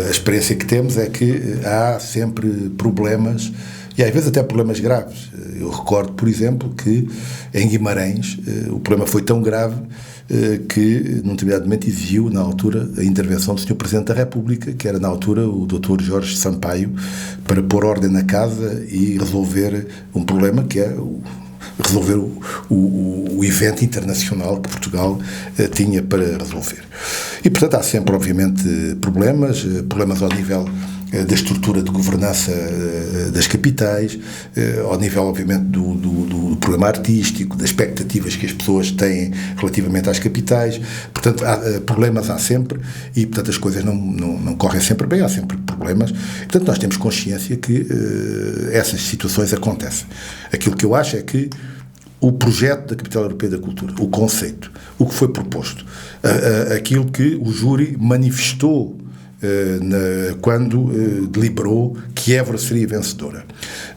A experiência que temos é que há sempre problemas e às vezes até problemas graves. Eu recordo, por exemplo, que em Guimarães o problema foi tão grave que, num determinado momento, exigiu, na altura, a intervenção do Sr. Presidente da República, que era, na altura, o Dr. Jorge Sampaio, para pôr ordem na casa e resolver um problema que é resolver o evento internacional que Portugal tinha para resolver. E, portanto, há sempre, obviamente, problemas ao nível da estrutura de governança das capitais, ao nível, obviamente, do programa artístico, das expectativas que as pessoas têm relativamente às capitais. Portanto, problemas há sempre e, portanto, as coisas não correm sempre bem, há sempre problemas. Portanto, nós temos consciência que essas situações acontecem. Aquilo que eu acho é que o projeto da Capital Europeia da Cultura, o conceito, o que foi proposto, aquilo que o júri manifestou quando deliberou que Évora seria vencedora.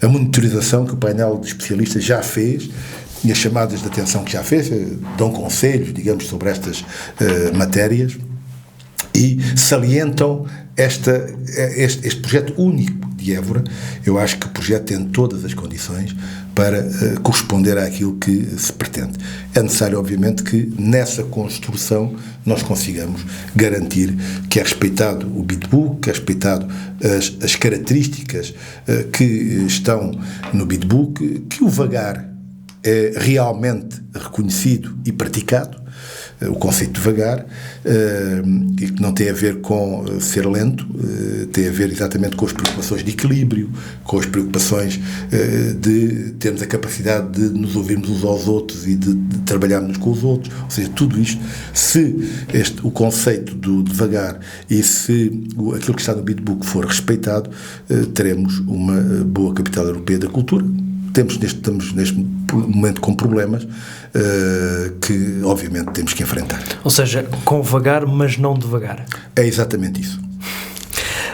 A monitorização que o painel de especialistas já fez e as chamadas de atenção que já fez dão conselhos, digamos, sobre estas matérias e salientam este projeto único de Évora. Eu acho que o projeto tem todas as condições para corresponder àquilo que se pretende. É necessário, obviamente, que nessa construção nós consigamos garantir que é respeitado o bid-book, que é respeitado as características que estão no bid-book, que o vagar é realmente reconhecido e praticado, o conceito de vagar, e que não tem a ver com ser lento, tem a ver exatamente com as preocupações de equilíbrio, com as preocupações de termos a capacidade de nos ouvirmos uns aos outros e de trabalharmos com os outros. Ou seja, tudo isto, se o conceito do devagar e se aquilo que está no bid-book for respeitado, teremos uma boa capital europeia da cultura. Estamos neste momento com problemas que, obviamente, temos que enfrentar. Ou seja, com vagar, mas não devagar. É exatamente isso.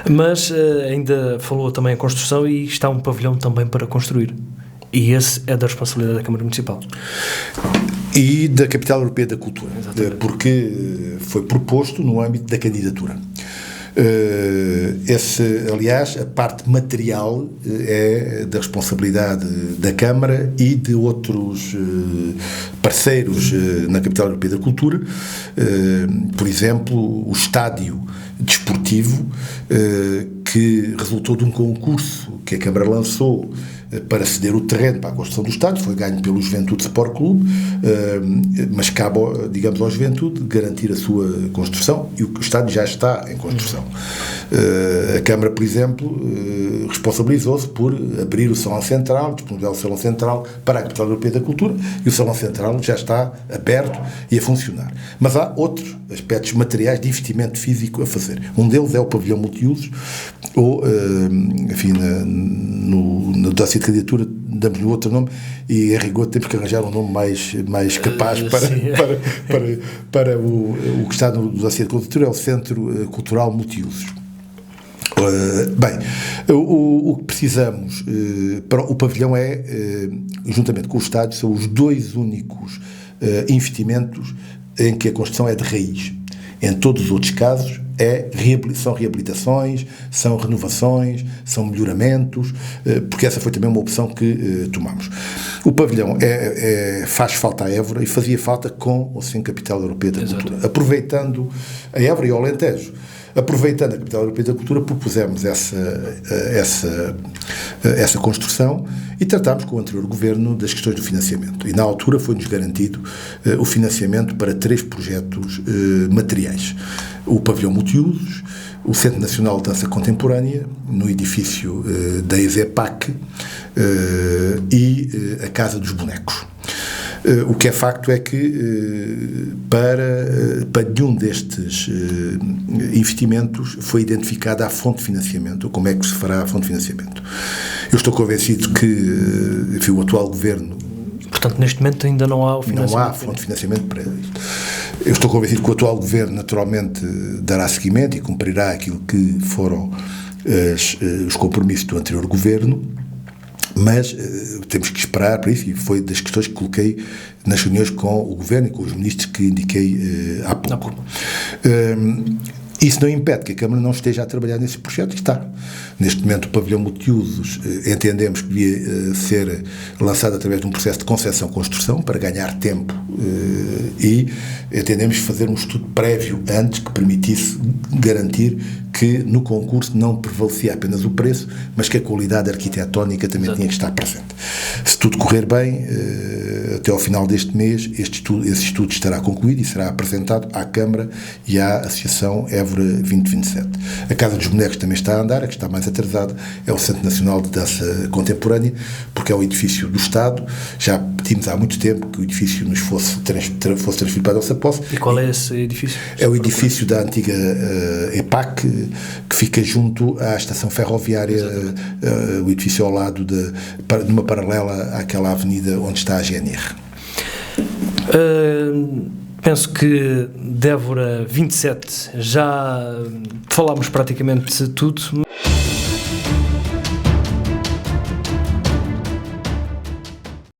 Mas ainda falou também a construção e está um pavilhão também para construir. E esse é da responsabilidade da Câmara Municipal. E da Capital Europeia da Cultura. Exatamente. Porque foi proposto no âmbito da candidatura. Aliás, a parte material é da responsabilidade da Câmara e de outros parceiros na Capital Europeia da Cultura. Por exemplo, o estádio desportivo que resultou de um concurso que a Câmara lançou para ceder o terreno para a construção do estádio, foi ganho pelo Juventude Sport Clube, mas cabe, digamos, ao Juventude garantir a sua construção, e o estádio já está em construção. A Câmara, por exemplo, responsabilizou-se por abrir o Salão Central, disponibilizar o Salão Central para a Capital Europeia da Cultura, e o Salão Central já está aberto e a funcionar. Mas há outros aspectos materiais de investimento físico a fazer. Um deles é o pavilhão multiusos, ou, enfim, no dossiê de candidatura damos-lhe outro nome, e em rigor temos que arranjar um nome mais capaz para o que está no dossiê de candidatura, é o Centro Cultural Multiusos. Bem, o que precisamos para o pavilhão juntamente com o estádio, são os dois únicos investimentos em que a construção é de raiz. Em todos os outros casos são reabilitações, são renovações, são melhoramentos, porque essa foi também uma opção que tomamos. O pavilhão faz falta à Évora, e fazia falta com ou sem Capital Europeia da Cultura. Exato. Aproveitando a Évora e o Alentejo, aproveitando a Capital Europeia da Cultura, propusemos essa construção e tratámos com o anterior governo das questões do financiamento. E na altura foi-nos garantido o financiamento para 3 projetos materiais. O pavilhão multiusos, o Centro Nacional de Dança Contemporânea, no edifício da ESEPAC, e a Casa dos Bonecos. O que é facto é que para nenhum destes investimentos foi identificada a fonte de financiamento, ou como é que se fará a fonte de financiamento. Eu estou convencido que, enfim, o atual governo... Portanto, neste momento ainda não há o financiamento. Não há fonte de financiamento para isto. Eu estou convencido que o atual governo naturalmente dará seguimento e cumprirá aquilo que foram os compromissos do anterior governo, mas temos que esperar para isso, e foi das questões que coloquei nas reuniões com o governo e com os ministros que indiquei há pouco. Isso não impede que a Câmara não esteja a trabalhar nesses projetos, está. Neste momento, o pavilhão multiusos entendemos que devia ser lançado através de um processo de concessão-construção para ganhar tempo, e entendemos fazer um estudo prévio antes que permitisse garantir que no concurso não prevalecia apenas o preço, mas que a qualidade arquitetónica também tinha que estar presente. Se tudo correr bem, até ao final deste mês, esse estudo estará concluído e será apresentado à Câmara e à Associação Évora 2027. A Casa dos Bonecos também está a andar, a que está mais atrasada é o Centro Nacional de Dança Contemporânea, porque é o edifício do Estado. Já pedimos há muito tempo que o edifício nos fosse transferido para a nossa posse. E qual é esse edifício? É o edifício da antiga EPAC, que fica junto à estação ferroviária, o edifício ao lado numa paralela àquela avenida onde está a GNR. Penso que de Évora 27 já falámos praticamente tudo.